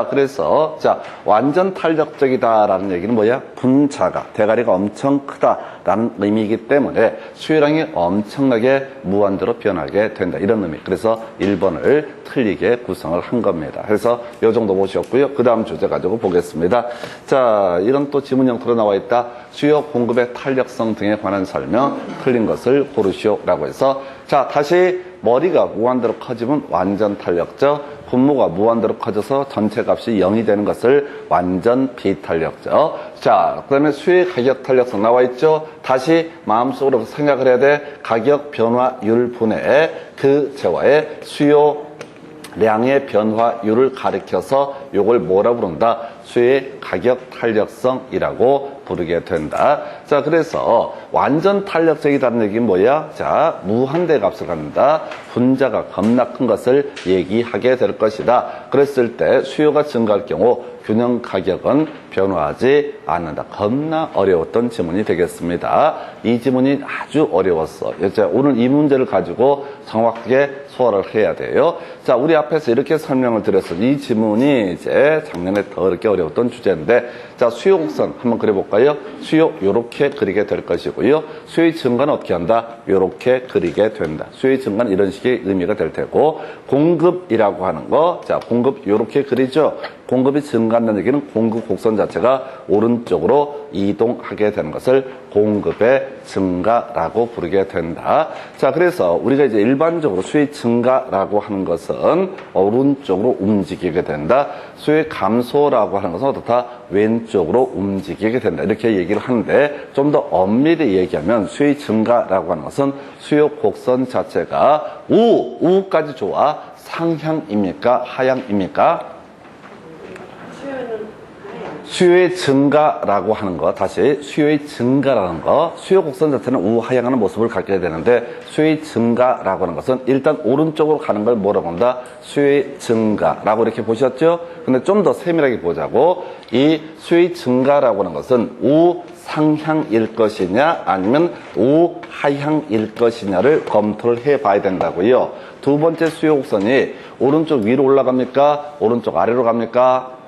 [SPEAKER 1] 그래서 완전 탄력적이다라는 얘기는 뭐야? 분자가, 대가리가 엄청 크다라는 의미이기 때문에 수요량이 엄청나게 무한대로 변하게 된다. 이런 의미. 그래서 1번을 틀리게 구성을 한 겁니다. 그래서 이 정도 보셨고요. 그 다음 주제 가지고 보겠습니다. 자, 이런 또 지문 형태로 나와 있다. 수요 공급의 탄력성 등에 관한 설명, 틀린 것을 고르시오라고 해서, 자, 다시 머리가 무한대로 커지면 완전 탄력적, 분모가 무한대로 커져서 전체 값이 0이 되는 것을 완전 비탄력적. 자, 그 다음에 수의 가격 탄력성 나와 있죠? 다시 마음속으로 생각을 해야 돼. 가격 변화율 분의 그 재화의 수요량의 변화율을 가리켜서 요걸 뭐라 부른다? 수의 가격 탄력성이라고 부르게 된다. 자, 그래서 완전 탄력적이라는 얘기는 뭐야? 자, 무한대 값을 갖는다. 분자가 겁나 큰 것을 얘기하게 될 것이다. 그랬을 때 수요가 증가할 경우 균형 가격은 변화하지 않는다. 겁나 어려웠던 지문이 되겠습니다. 이 지문이 아주 어려웠어. 이제 오늘 이 문제를 가지고 정확하게 소화를 해야 돼요. 자, 우리 앞에서 이렇게 설명을 드렸어. 이 지문이 이제 작년에 더 이렇게 어려웠던 주제인데, 자, 수요 곡선 한번 그려볼까요? 수요 요렇게 그리게 될 것이고요. 수요의 증가는 어떻게 한다? 요렇게 그리게 된다. 수요의 증가는 이런 식의 의미가 될 테고, 공급이라고 하는 거, 자, 공급 요렇게 그리죠? 공급이 증가한다는 얘기는 공급 곡선 자체가 오른쪽으로 이동하게 되는 것을 공급의 증가라고 부르게 된다. 자, 그래서 우리가 이제 일반적으로 수요의 증가라고 하는 것은 오른쪽으로 움직이게 된다. 수요의 감소라고 하는 것은 어떻다? 왼쪽으로 움직이게 된다. 이렇게 얘기를 하는데, 좀 더 엄밀히 얘기하면 수요의 증가라고 하는 것은 수요 곡선 자체가 우까지 좋아. 상향입니까? 하향입니까? 수요의 증가라고 하는 거, 다시 수요의 증가라는 거, 수요 곡선 자체는 우하향하는 모습을 갖게 되는데, 수요의 증가라고 하는 것은 일단 오른쪽으로 가는 걸 뭐라고 한다? 수요의 증가라고 이렇게 보셨죠? 근데 좀 더 세밀하게 보자고, 이 수요의 증가라고 하는 것은 우상향일 것이냐 아니면 우하향일 것이냐를 검토를 해봐야 된다고요. 두 번째 수요 곡선이 오른쪽 위로 올라갑니까? 오른쪽 아래로 갑니까?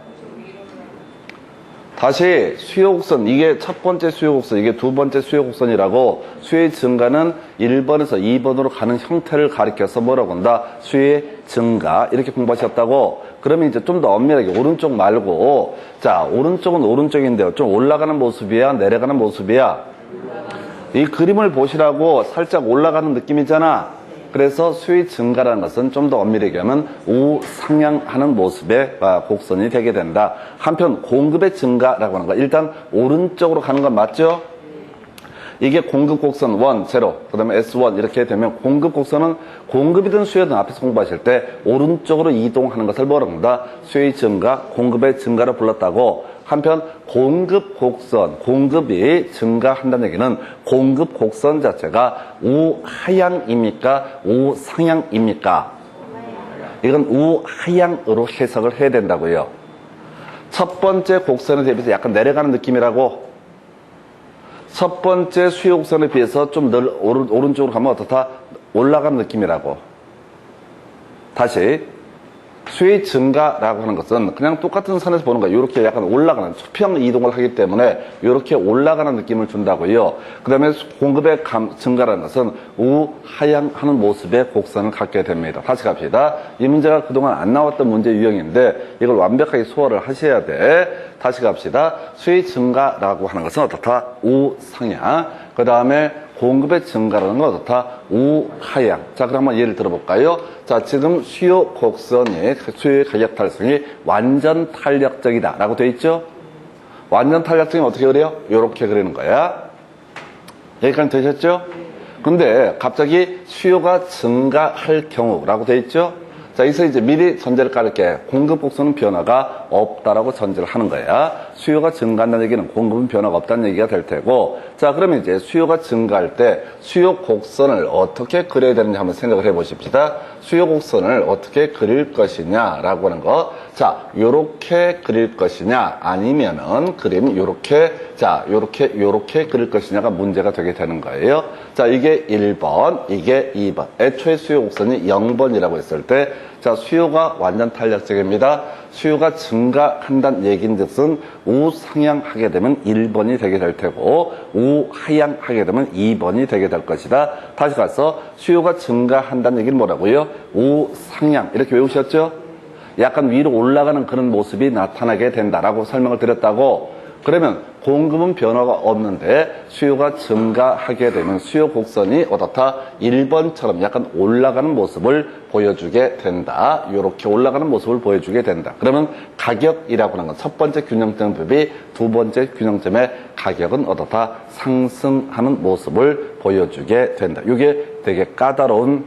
[SPEAKER 1] 다시 수요곡선, 이게 첫 번째 수요곡선, 이게 두 번째 수요곡선이라고, 수요의 증가는 1번에서 2번으로 가는 형태를 가리켜서 뭐라고 한다? 수요의 증가. 이렇게 공부하셨다고? 그러면 이제 좀 더 엄밀하게 오른쪽 말고, 자, 오른쪽은 오른쪽인데요. 좀 올라가는 모습이야? 내려가는 모습이야? 이 그림을 보시라고 살짝 올라가는 느낌이잖아. 그래서 수요의 증가라는 것은 좀 더 엄밀히 얘기하면 우상향하는 모습의 곡선이 되게 된다. 한편 공급의 증가라고 하는 거, 일단 오른쪽으로 가는 건 맞죠? 이게 공급 곡선 1, 0, 그 다음에 S1 이렇게 되면 공급 곡선은 공급이든 수요든 앞에서 공부하실 때 오른쪽으로 이동하는 것을 뭐라고 한다? 수요의 증가, 공급의 증가를 불렀다고. 한편 공급 곡선, 공급이 증가한다는 얘기는 공급 곡선 자체가 우하향입니까? 우상향입니까? 이건 우하향으로 해석을 해야 된다고요. 첫 번째 곡선에 대비해서 약간 내려가는 느낌이라고. 첫 번째 수요 곡선에 비해서 좀 오른쪽으로 가면 어떻다? 올라가는 느낌이라고. 다시. 수요의 증가라고 하는 것은 그냥 똑같은 선에서 보는 거예요. 이렇게 약간 올라가는, 수평 이동을 하기 때문에 이렇게 올라가는 느낌을 준다고요. 그 다음에 공급의 증가라는 것은 우하향하는 모습의 곡선을 갖게 됩니다. 다시 갑시다. 이 문제가 그동안 안 나왔던 문제 유형인데 이걸 완벽하게 소화를 하셔야 돼. 다시 갑시다. 수요의 증가라고 하는 것은 어떻다? 우상향. 그 다음에 공급의 증가라는 건 어떻다? 우하향. 자, 그럼 한번 예를 들어볼까요? 자, 지금 수요 곡선이, 수요의 가격 탄력성이 완전 탄력적이다 라고 되어 있죠? 완전 탄력성이 어떻게 그래요? 요렇게 그리는 거야. 여기까지 되셨죠? 근데 갑자기 수요가 증가할 경우라고 되어 있죠? 자, 여기서 이제 미리 전제를 깔을게. 공급 곡선은 변화가 없다라고 전제를 하는 거야. 수요가 증가한다는 얘기는 공급은 변화가 없다는 얘기가 될 테고, 자, 그러면 이제 수요가 증가할 때 수요 곡선을 어떻게 그려야 되는지 한번 생각을 해 보십시다. 수요 곡선을 어떻게 그릴 것이냐라고 하는 거. 자, 요렇게 그릴 것이냐, 아니면은 그림 요렇게, 자, 요렇게 그릴 것이냐가 문제가 되게 되는 거예요. 자, 이게 1번, 이게 2번. 애초에 수요 곡선이 0번이라고 했을 때, 자, 수요가 완전 탄력적입니다. 수요가 증가한다는 얘기인즉슨 우상향하게 되면 1번이 되게 될 테고, 우하향하게 되면 2번이 되게 될 것이다. 다시 가서 수요가 증가한다는 얘기는 뭐라고요? 우상향. 이렇게 외우셨죠? 약간 위로 올라가는 그런 모습이 나타나게 된다라고 설명을 드렸다고. 그러면 공급은 변화가 없는데 수요가 증가하게 되면 수요 곡선이 어떻다? 1번처럼 약간 올라가는 모습을 보여주게 된다. 이렇게 올라가는 모습을 보여주게 된다. 그러면 가격이라고 하는 건 첫 번째 균형점 대비 두 번째 균형점의 가격은 어떻다? 상승하는 모습을 보여주게 된다. 이게 되게 까다로운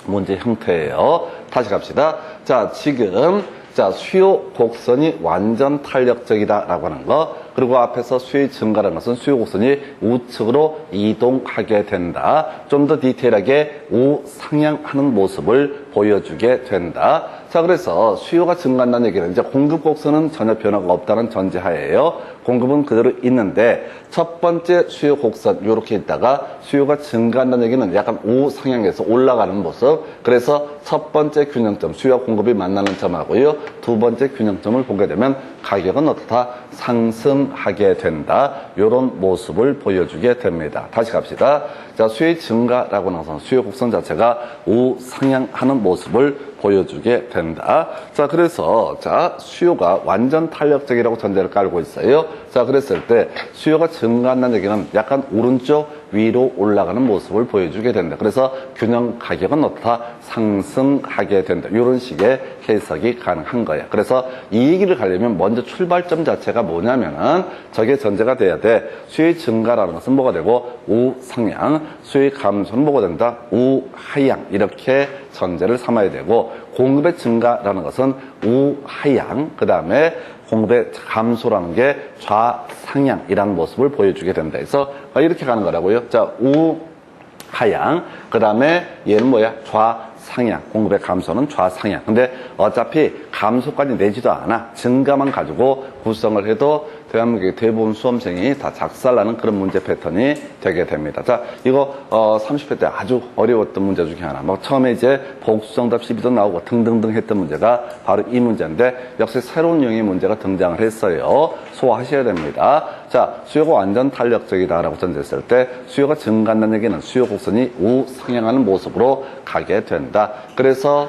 [SPEAKER 1] 문제 형태예요. 다시 갑시다. 자, 지금 자, 수요 곡선이 완전 탄력적이다라고 하는 거, 그리고 앞에서 수요의 증가라는 것은 수요 곡선이 우측으로 이동하게 된다. 좀 더 디테일하게 우상향하는 모습을 보여주게 된다. 자, 그래서 수요가 증가한다는 얘기는 이제 공급 곡선은 전혀 변화가 없다는 전제하에요. 공급은 그대로 있는데 첫 번째 수요 곡선 이렇게 있다가 수요가 증가한다는 얘기는 약간 우상향해서 올라가는 모습. 그래서 첫 번째 균형점, 수요와 공급이 만나는 점하고요. 두 번째 균형점을 보게 되면 가격은 어떻다? 상승하게 된다. 이런 모습을 보여주게 됩니다. 다시 갑시다. 자, 수요의 증가라고 하는 것은 수요 곡선 자체가 우상향하는 모습을 보여주게 된다. 자, 그래서 자, 수요가 완전 탄력적이라고 전제를 깔고 있어요. 자, 그랬을 때 수요가 증가한다는 얘기는 약간 오른쪽 위로 올라가는 모습을 보여주게 된다. 그래서 균형 가격은 어떻다? 상승하게 된다. 이런 식의 해석이 가능한 거야. 그래서 이 얘기를 가려면 먼저 출발점 자체가 뭐냐면은 저게 전제가 돼야 돼. 수요의 증가라는 것은 뭐가 되고 우상향, 수요의 감소는 뭐가 된다? 우하향. 이렇게 전제를 삼아야 되고, 공급의 증가라는 것은 우하향, 그 다음에 공급의 감소라는 게 좌상향이라는 모습을 보여주게 된다. 그래서 이렇게 가는 거라고요. 자, 우하향, 그 다음에 얘는 뭐야? 좌상향. 공급의 감소는 좌상향. 근데 어차피 감소까지 내지도 않아. 증가만 가지고 구성을 해도 대한민국의 대부분 수험생이 다 작살나는 그런 문제 패턴이 되게 됩니다. 자, 이거 30회 때 아주 어려웠던 문제 중에 하나. 막 처음에 이제 복수정답 시비도 나오고 등등등 했던 문제가 바로 이 문제인데, 역시 새로운 유형의 문제가 등장을 했어요. 소화하셔야 됩니다. 자, 수요가 완전 탄력적이다라고 전제했을 때 수요가 증가한다는 얘기는 수요 곡선이 우상향하는 모습으로 가게 된다. 그래서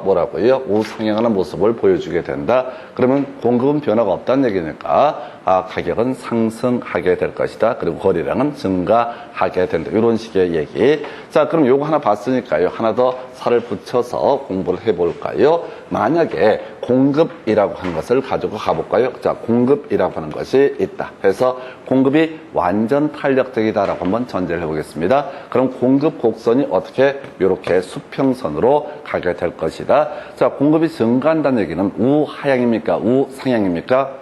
[SPEAKER 1] 뭐라고요? 우상향하는 모습을 보여주게 된다. 그러면 공급은 변화가 없다는 얘기니까 가격은 상승하게 될 것이다. 그리고 거래량은 증가하게 된다. 이런 식의 얘기. 자, 그럼 요거 하나 봤으니까요. 하나 더 살을 붙여서 공부를 해볼까요? 만약에 공급이라고 하는 것을 가지고 가볼까요? 자, 공급이라고 하는 것이 있다. 그래서 공급이 완전 탄력적이다라고 한번 전제를 해보겠습니다. 그럼 공급 곡선이 어떻게 이렇게 수평선으로 가게 될 것이다. 자, 공급이 증가한다는 얘기는 우하향입니까? 우상향입니까?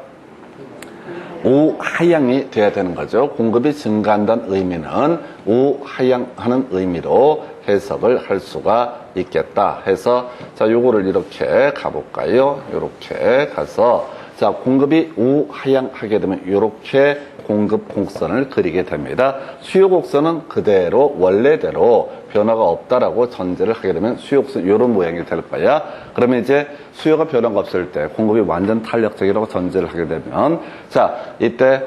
[SPEAKER 1] 우하향이 돼야 되는 거죠. 공급이 증가한다는 의미는 우하향하는 의미로 해석을 할 수가 있겠다 해서, 자, 요거를 이렇게 가볼까요? 이렇게 가서, 자, 공급이 우하향하게 되면 이렇게 공급 곡선을 그리게 됩니다. 수요 곡선은 그대로 원래대로 변화가 없다라고 전제를 하게 되면 수요 곡선 이런 모양이 될 거야. 그러면 이제 수요가 변화가 없을 때 공급이 완전 탄력적이라고 전제를 하게 되면, 자, 이때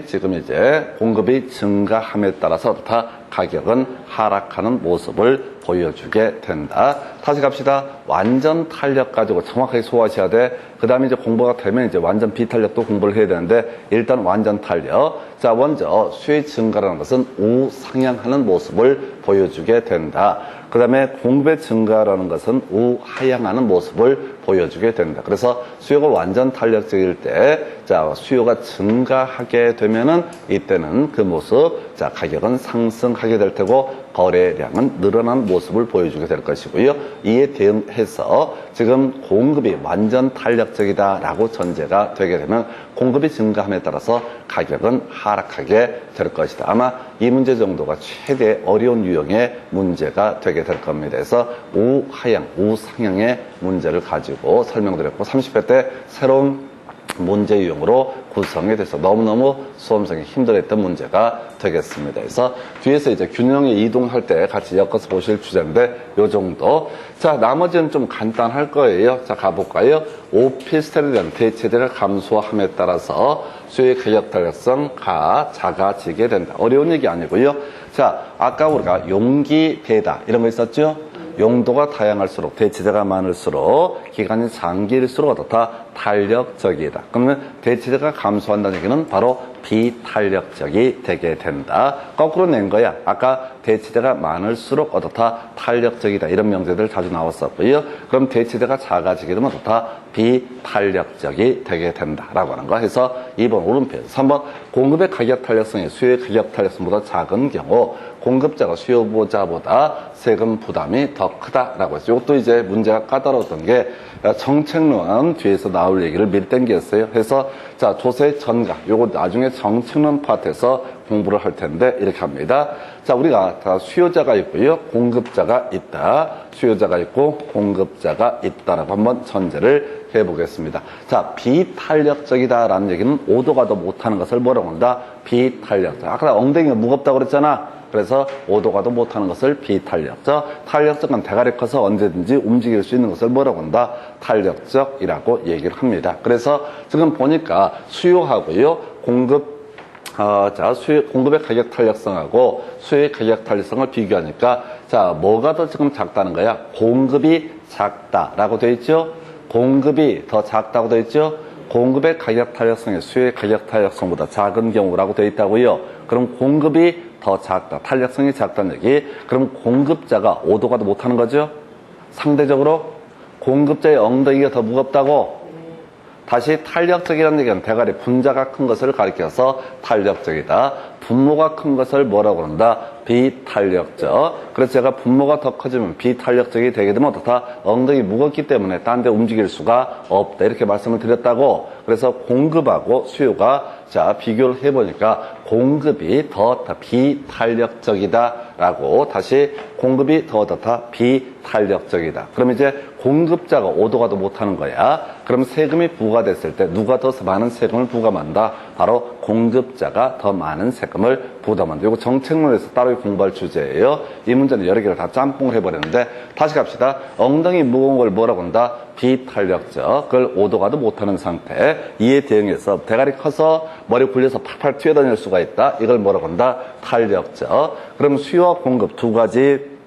[SPEAKER 1] 지금 이제 공급이 증가함에 따라서 다 가격은 하락하는 모습을 보여주게 된다. 다시 갑시다. 완전 탄력 가지고 정확하게 소화하셔야 돼. 그 다음에 이제 공부가 되면 이제 완전 비탄력도 공부를 해야 되는데, 일단 완전 탄력. 자, 먼저 수요의 증가라는 것은 우상향하는 모습을 보여주게 된다. 그 다음에 공급의 증가라는 것은 우하향하는 모습을 보여주게 된다. 그래서 수요가 완전 탄력적일 때, 자, 수요가 증가하게 되면은 이때는 그 모습, 자, 가격은 상승하게 될 테고 거래량은 늘어난 모습을 보여주게 될 것이고요. 이에 대응해서 지금 공급이 완전 탄력적이다라고 전제가 되게 되면 공급이 증가함에 따라서 가격은 하락하게 될 것이다. 아마 이 문제 정도가 최대 어려운 유형의 문제가 되게 될 겁니다. 그래서 우하향, 우상향의 문제를 가지고 설명드렸고 30회 때 새로운 문제 유형으로 구성이 돼서 너무너무 수험생이 힘들었던 문제가 되겠습니다. 그래서 뒤에서 이제 균형에 이동할 때 같이 엮어서 보실 주제인데 요 정도. 자, 나머지는 좀 간단할 거예요. 자, 가볼까요? 오피스텔에 대한 대체재가 감소함에 따라서 수요의 가격 탄력성가 작아지게 된다. 어려운 얘기 아니고요. 자, 아까 우리가 용기 대다 이런 거 있었죠? 용도가 다양할수록 대체재가 많을수록 기간이 장기일수록 어떻다? 탄력적이다. 그러면 대체재가 감소한다는 얘기는 바로 비탄력적이 되게 된다. 거꾸로 낸 거야. 아까 대체재가 많을수록 어떻다? 탄력적이다. 이런 명제들 자주 나왔었고요. 그럼 대체재가 작아지게 되면 어떻다? 비탄력적이 되게 된다라고 하는 거. 해서 2번 오른편, 3번 공급의 가격 탄력성이 수요의 가격 탄력성보다 작은 경우 공급자가 수요자보다 세금 부담이 더 크다라고 했어요. 이것도 이제 문제가 까다로웠던 게 정책론 뒤에서 나올 얘기를 미리 땡겼어요. 그래서 자, 조세 전가 요거 나중에 정책론 파트에서 공부를 할 텐데 이렇게 합니다. 자, 우리가 다 수요자가 있고요, 공급자가 있다. 수요자가 있고 공급자가 있다라고 한번 전제를 해보겠습니다. 자, 비탄력적이다라는 얘기는 오도가도 못하는 것을 뭐라고 한다? 비탄력적. 아까 엉덩이가 무겁다고 그랬잖아. 그래서 오도가도 못하는 것을 비탄력적. 탄력적은 대가리 커서 언제든지 움직일 수 있는 것을 뭐라고 한다? 탄력적이라고 얘기를 합니다. 그래서 지금 보니까 수요하고요, 공급의 가격 탄력성하고 수요의 가격 탄력성을 비교하니까, 자, 뭐가 더 지금 작다는 거야? 공급이 작다라고 되어 있죠? 공급이 더 작다고 되어 있죠? 공급의 가격 탄력성이 수요의 가격 탄력성보다 작은 경우라고 되어 있다고요. 그럼 공급이 더 작다, 탄력성이 작다는 얘기. 그럼 공급자가 오도가도 못하는 거죠? 상대적으로 공급자의 엉덩이가 더 무겁다고. 다시 탄력적이라는 얘기는 대가리 분자가 큰 것을 가리켜서 탄력적이다. 분모가 큰 것을 뭐라고 한다? 비탄력적. 그래서 제가 분모가 더 커지면 비탄력적이 되게 되면 어떻다? 엉덩이 무겁기 때문에 딴 데 움직일 수가 없다. 이렇게 말씀을 드렸다고. 그래서 공급하고 수요가 자, 비교를 해보니까 공급이 더 비탄력적이다라고, 다시 공급이 더 비탄력적이다. 그럼 이제 공급자가 오도가도 못하는 거야. 그럼 세금이 부과됐을 때 누가 더 많은 세금을 부과한다? 바로 공급자가 더 많은 세금을 부담한다. 이거 정책론에서 따로 공부할 주제예요. 이 문제는 여러 개를 다 짬뽕을 해버렸는데 다시 갑시다. 엉덩이 무거운 걸 뭐라고 한다? 비탄력적. 그걸 오도가도 못하는 상태. 이에 대응해서 대가리 커서 머리 굴려서 팔팔 튀어다닐 수가 있다. 이걸 뭐라고 한다? 탄력적. 그럼 수요와 공급 두 가지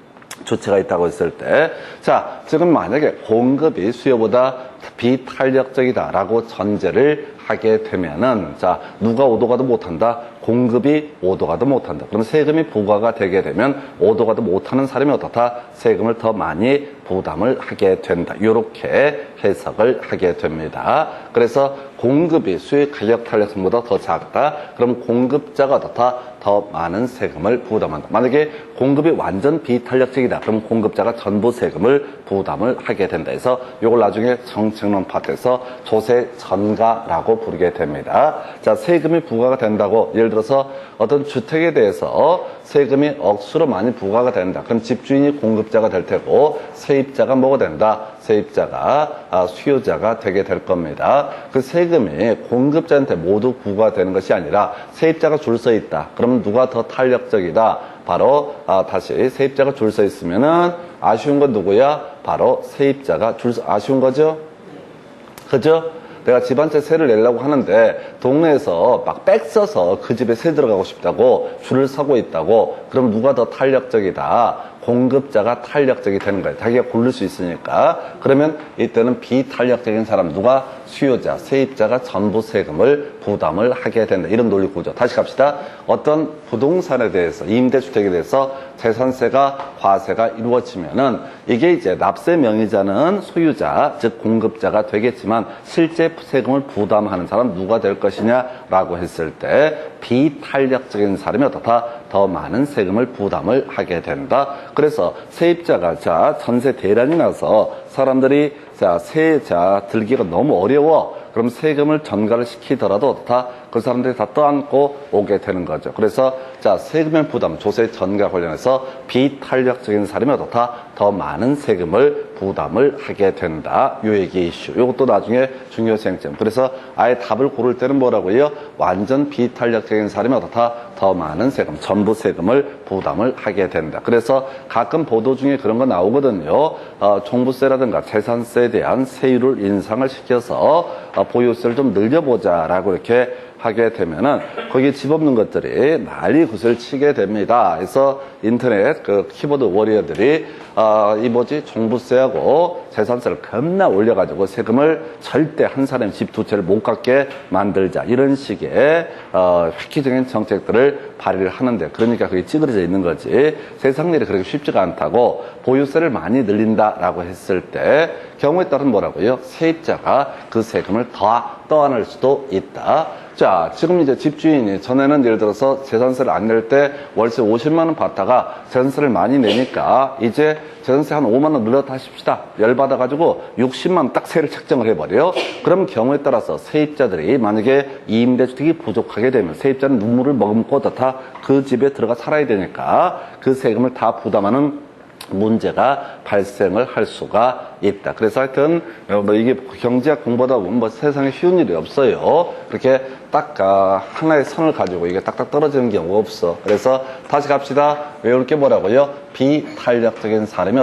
[SPEAKER 1] 조치가 있다고 했을 때, 자, 지금 만약에 공급이 수요보다 비탄력적이다라고 전제를 하게 되면은, 자, 누가 오도가도 못한다? 공급이 오도가도 못한다. 그럼 세금이 부과가 되게 되면 오도가도 못하는 사람이 어떻다? 세금을 더 많이 부담을 하게 된다. 이렇게 해석을 하게 됩니다. 그래서 공급이 수요의 가격 탄력성보다 더 작다. 그럼 공급자가 어떻다? 더 많은 세금을 부담한다. 만약에 공급이 완전 비탄력적이다. 그럼 공급자가 전부 세금을 부담을 하게 된다. 해서 이걸 나중에 정책론 파트에서 조세 전가라고 부르게 됩니다. 자, 세금이 부과가 된다고, 예를 들어서 어떤 주택에 대해서 세금이 억수로 많이 부과가 된다. 그럼 집주인이 공급자가 될 테고 세입자가 뭐가 된다? 세입자가 수요자가 되게 될 겁니다. 그 세금이 공급자한테 모두 부과되는 것이 아니라 세입자가 줄 서 있다. 그럼 누가 더 탄력적이다? 바로 다시 세입자가 줄 서 있으면은 아쉬운 건 누구야? 바로 세입자가 아쉬운 거죠? 그죠? 내가 집 한 채 세를 내려고 하는데 동네에서 막 빽써서 그 집에 세 들어가고 싶다고 줄을 서고 있다고. 그럼 누가 더 탄력적이다? 공급자가 탄력적이 되는 거예요. 자기가 고를 수 있으니까. 그러면 이때는 비탄력적인 사람, 누가? 수요자, 세입자가 전부 세금을 부담을 하게 된다. 이런 논리 구조. 다시 갑시다. 어떤 부동산에 대해서, 임대주택에 대해서 재산세가, 과세가 이루어지면은 이게 이제 납세 명의자는 소유자, 즉 공급자가 되겠지만 실제 세금을 부담하는 사람 누가 될 것이냐라고 했을 때 비탄력적인 사람이 어떻다? 더 많은 세금을 부담을 하게 된다. 그래서 세입자가 전세 대란이 나서 사람들이 세자 들기가 너무 어려워. 그럼 세금을 전가를 시키더라도 그 사람들이 다 떠안고 오게 되는 거죠. 그래서 세금의 부담, 조세 전가 관련해서 비탄력적인 사람이 더 많은 세금을 부담을 하게 된다. 요 얘기 이슈. 요것도 나중에 중요 쟁점. 그래서 아예 답을 고를 때는 뭐라고요? 완전 비탄력적인 사람이 더 많은 세금, 전부 세금을 부담을 하게 된다. 그래서 가끔 보도 중에 그런 거 나오거든요. 종부세라든가 재산세에 대한 세율을 인상을 시켜서 보유세를 좀 늘려보자라고 이렇게 하게 되면은 거기에 집어넣는 것들이 난리 굿을 치게 됩니다. 그래서 인터넷 그 키보드 워리어들이 종부세하고 재산세를 겁나 올려가지고 세금을 절대 한 사람이 집 두 채를 못 갖게 만들자, 이런 식의 획기적인 정책들을 발의를 하는데, 그러니까 그게 찌그러져 있는 거지. 세상 일이 그렇게 쉽지가 않다고. 보유세를 많이 늘린다라고 했을 때 경우에 따른 뭐라고요? 세입자가 그 세금을 더 떠안을 수도 있다. 지금 이제 집주인이 전에는 예를 들어서 재산세를 안 낼 때 월세 50만 원 받다가 재산세를 많이 내니까 이제 재산세 한 5만 원 늘렸다 하십시다. 열받아가지고 60만 원 딱 세를 책정을 해버려요. 그럼 경우에 따라서 세입자들이 만약에 임대주택이 부족하게 되면 세입자는 눈물을 머금고 그 집에 들어가 살아야 되니까 그 세금을 다 부담하는 문제가 발생을 할 수가 있다. 그래서 하여튼 이게 경제학 공부하다 보면 세상에 쉬운 일이 없어요. 그렇게 딱 하나의 선을 가지고 이게 딱딱 떨어지는 경우가 없어. 그래서 다시 갑시다. 외울 게 뭐라고요? 비탄력적인 사람이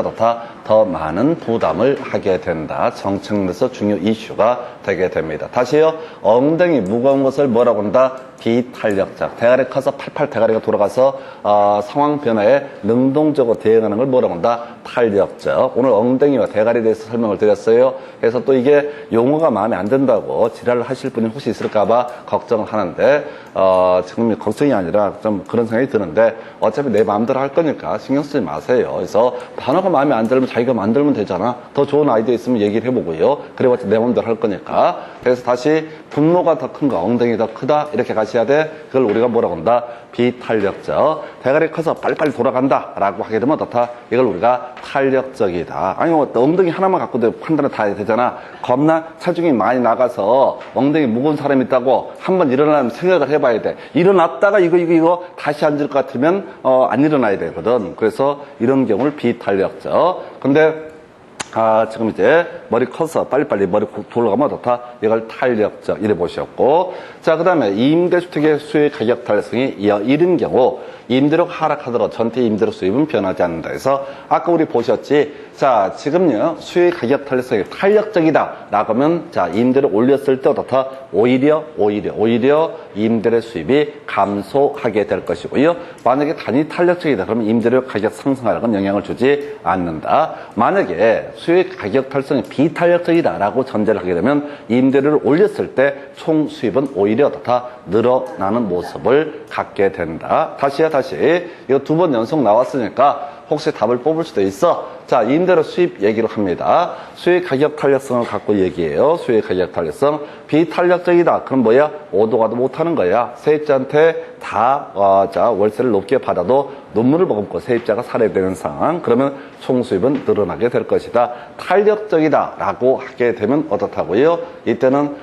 [SPEAKER 1] 더 많은 부담을 하게 된다. 정책에서 중요 이슈가 되게 됩니다. 다시요. 엉덩이 무거운 것을 뭐라고 한다? 비탄력적. 대가리 커서 팔팔 대가리가 돌아가서 상황 변화에 능동적으로 대응하는 걸 뭐라고 한다? 탄력적. 오늘 엉덩이와 대가리에 대해서 설명을 드렸어요. 그래서 또 이게 용어가 마음에 안 든다고 지랄을 하실 분이 혹시 있을까봐 걱정을 하는데 지금 걱정이 아니라 좀 그런 생각이 드는데 어차피 내 마음대로 할 거니까 신경 쓰지 마세요. 그래서 단어가 마음에 안 들면 자기가 만들면 되잖아. 더 좋은 아이디어 있으면 얘기를 해보고요. 그래봤자 내 마음대로 할 거니까. 그래서 다시 분노가 더 큰가 엉덩이 더 크다 이렇게 가셔야 돼. 그걸 우리가 뭐라고 한다? 비탄력적. 대가리 커서 빨리빨리 돌아간다 라고 하게 되면 어떻다? 이걸 우리가 탄력적이다. 아니 엉덩이 하나만 갖고도 판단을 다 해야 되잖아. 겁나 체중이 많이 나가서 엉덩이 무거운 사람이 있다고 한번 일어나면 생각을 해봐야 돼. 일어났다가 이거 다시 앉을 것 같으면 안 일어나야 되거든. 그래서 이런 경우를 비탄력적. 근데 지금 이제 머리 커서 빨리빨리 머리 돌아가면 어떻다? 이걸 탄력적 이래 보셨고, 그 다음에 임대주택의 수요 가격 탄력성이 이른 경우 임대료가 하락하더라도 전체 임대료 수입은 변하지 않는다. 그래서 아까 우리 보셨지. 지금요 수요 가격 탄력성이 탄력적이다 라고 하면 임대료 올렸을 때 어떻다? 오히려 임대료 수입이 감소하게 될 것이고요. 만약에 단위 탄력적이다 그러면 임대료 가격 상승하락은 영향을 주지 않는다. 만약에 수요 가격 탄력성이 비탄력적이다 라고 전제를 하게 되면 임대료를 올렸을 때 총 수입은 오히려 어떻다? 늘어나는 모습을 갖게 된다. 다시 이거 2번 연속 나왔으니까 혹시 답을 뽑을 수도 있어. 임대료 수입 얘기를 합니다. 수익 가격 탄력성을 갖고 얘기해요. 수익 가격 탄력성. 비탄력적이다. 그럼 뭐야? 오도 가도 못하는 거야. 세입자한테 다 월세를 높게 받아도 눈물을 머금고 세입자가 살아야 되는 상황. 그러면 총 수입은 늘어나게 될 것이다. 탄력적이다 라고 하게 되면 어떻다고요? 이때는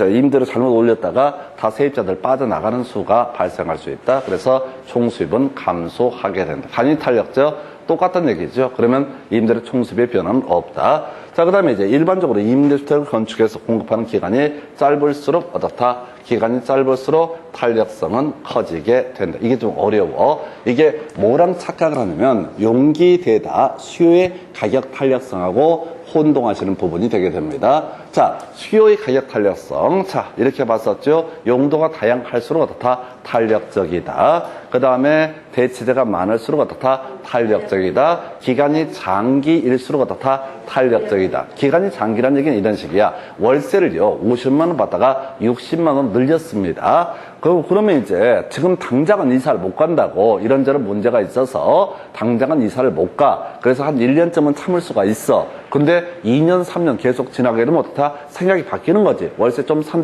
[SPEAKER 1] 임대료 잘못 올렸다가 다 세입자들 빠져나가는 수가 발생할 수 있다. 그래서 총 수입은 감소하게 된다. 단위 탄력적 똑같은 얘기죠. 그러면 임대료 총수입의 변화는 없다. 그 다음에 이제 일반적으로 임대주택을 건축해서 공급하는 기간이 짧을수록 어떻다? 기간이 짧을수록 탄력성은 커지게 된다. 이게 좀 어려워. 이게 뭐랑 착각을 하냐면 용기되다 수요의 가격 탄력성하고 혼동하시는 부분이 되게 됩니다. 자, 수요의 가격 탄력성. 자, 이렇게 봤었죠. 용도가 다양할수록 어떻다? 탄력적이다. 그 다음에 대체재가 많을수록 어떻다? 탄력적이다. 기간이 장기일수록 어떻다? 탄력적이다. 기간이 장기란 얘기는 이런 식이야. 월세를요, 50만 원 받다가 60만 원 늘렸습니다. 그러면 이제 지금 당장은 이사를 못 간다고 이런저런 문제가 있어서 당장은 이사를 못 가. 그래서 한 1년쯤은 참을 수가 있어. 근데 2년, 3년 계속 지나게 되면 어떻다? 생각이 바뀌는 거지. 월세 좀 싼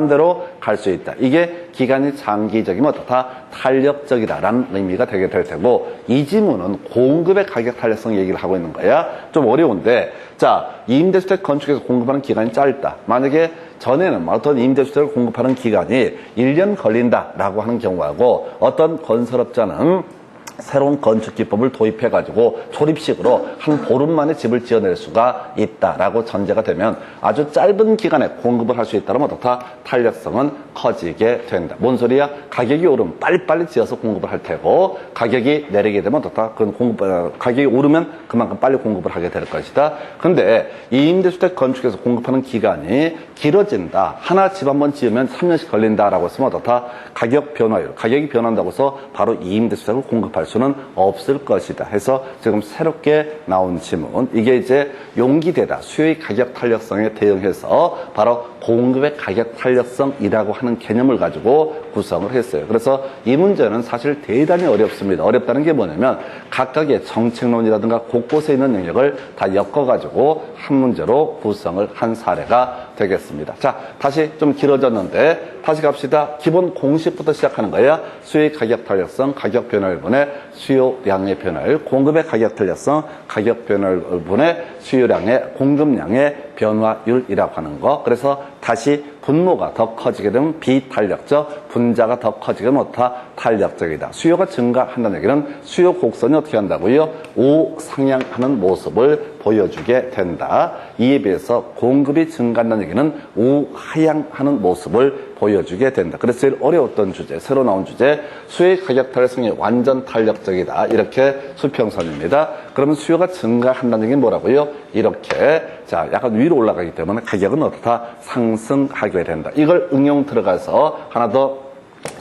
[SPEAKER 1] 데로 갈 수 있다. 이게 기간이 장기적이면 어떻다? 탄력적이다라는 의미가 되게 될 테고, 이 지문은 공급의 가격 탄력성 얘기를 하고 있는 거야. 좀 어려운데, 자, 임대주택 건축에서 공급하는 기간이 짧다. 만약에 전에는 어떤 임대주택을 공급하는 기간이 1년 걸린다라고 하는 경우하고, 어떤 건설업자는 새로운 건축 기법을 도입해가지고 조립식으로 한 보름 만에 집을 지어낼 수가 있다라고 전제가 되면 아주 짧은 기간에 공급을 할 수 있다면 어떻다? 탄력성은 커지게 된다. 뭔 소리야? 가격이 오르면 빨리빨리 지어서 공급을 할 테고, 가격이 내리게 되면 어떻다? 가격이 오르면 그만큼 빨리 공급을 하게 될 것이다. 근데 이 임대주택 건축에서 공급하는 기간이 길어진다. 하나 집 한번 지으면 3년씩 걸린다라고 했으면 어떻다? 가격 변화율. 가격이 변한다고 해서 바로 이 임대주택을 공급할 수는 없을 것이다. 해서 지금 새롭게 나온 지문. 이게 이제 용기되다. 수요의 가격 탄력성에 대응해서 바로 공급의 가격 탄력성이라고 하는 개념을 가지고 구성을 했어요. 그래서 이 문제는 사실 대단히 어렵습니다. 어렵다는 게 뭐냐면 각각의 정책론이라든가 곳곳에 있는 영역을 다 엮어가지고 한 문제로 구성을 한 사례가 되겠습니다. 자, 다시 좀 길어졌는데 다시 갑시다. 기본 공식부터 시작하는 거예요. 수요의 가격 탄력성, 가격 변화율분의 수요량의 변화율, 공급의 가격 탄력성, 가격 변화율분의 수요량의 공급량의 변화율이라고 하는 거. 그래서 다시 분모가 더 커지게 되면 비탄력적, 분자가 더 커지게 되면 어떻다? 탄력적이다. 수요가 증가한다는 얘기는 수요 곡선이 어떻게 한다고요? 우상향하는 모습을 보여주게 된다. 이에 비해서 공급이 증가한다는 얘기는 우하향하는 모습을 보여주게 된다. 그래서 제일 어려웠던 주제, 새로 나온 주제, 수요의 가격 탄력성이 완전 탄력적이다. 이렇게 수평선입니다. 그러면 수요가 증가한다는 얘기는 뭐라고요? 이렇게, 자, 약간 위로 올라가기 때문에 가격은 어떻다? 상승하게 된다. 이걸 응용 들어가서 하나 더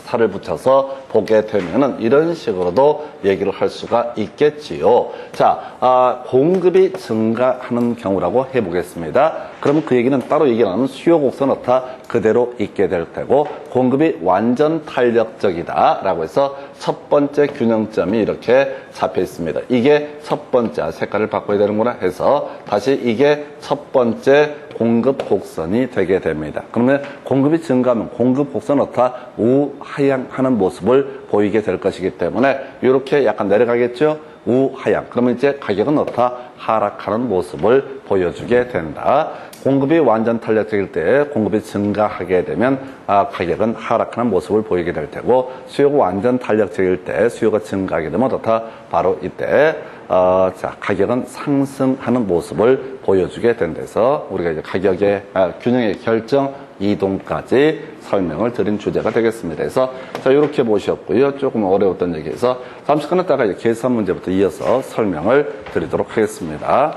[SPEAKER 1] 살을 붙여서 보게 되면은 이런 식으로도 얘기를 할 수가 있겠지요. 자, 공급이 증가하는 경우라고 해보겠습니다. 그러면 그 얘기는 따로 얘기 안 하면 수요 곡선 어떻다? 그대로 있게 될 테고, 공급이 완전 탄력적이다라고 해서 첫 번째 균형점이 이렇게 잡혀 있습니다. 이게 첫 번째, 색깔을 바꿔야 되는구나 해서 다시 이게 첫 번째 공급 곡선이 되게 됩니다. 그러면 공급이 증가하면 공급 곡선은 어떻다? 우하향하는 모습을 보이게 될 것이기 때문에 이렇게 약간 내려가겠죠? 우하향. 그러면 이제 가격은 어떻다? 하락하는 모습을 보여주게 된다. 공급이 완전 탄력적일 때 공급이 증가하게 되면 가격은 하락하는 모습을 보이게 될 테고, 수요가 완전 탄력적일 때 수요가 증가하게 되면 어떻다? 바로 이때 자, 가격은 상승하는 모습을 보여주게 된대서 우리가 이제 가격의 균형의 결정 이동까지 설명을 드린 주제가 되겠습니다. 그래서 자, 이렇게 보셨고요. 조금 어려웠던 얘기에서 잠시 끝났다가 이제 계산 문제부터 이어서 설명을 드리도록 하겠습니다.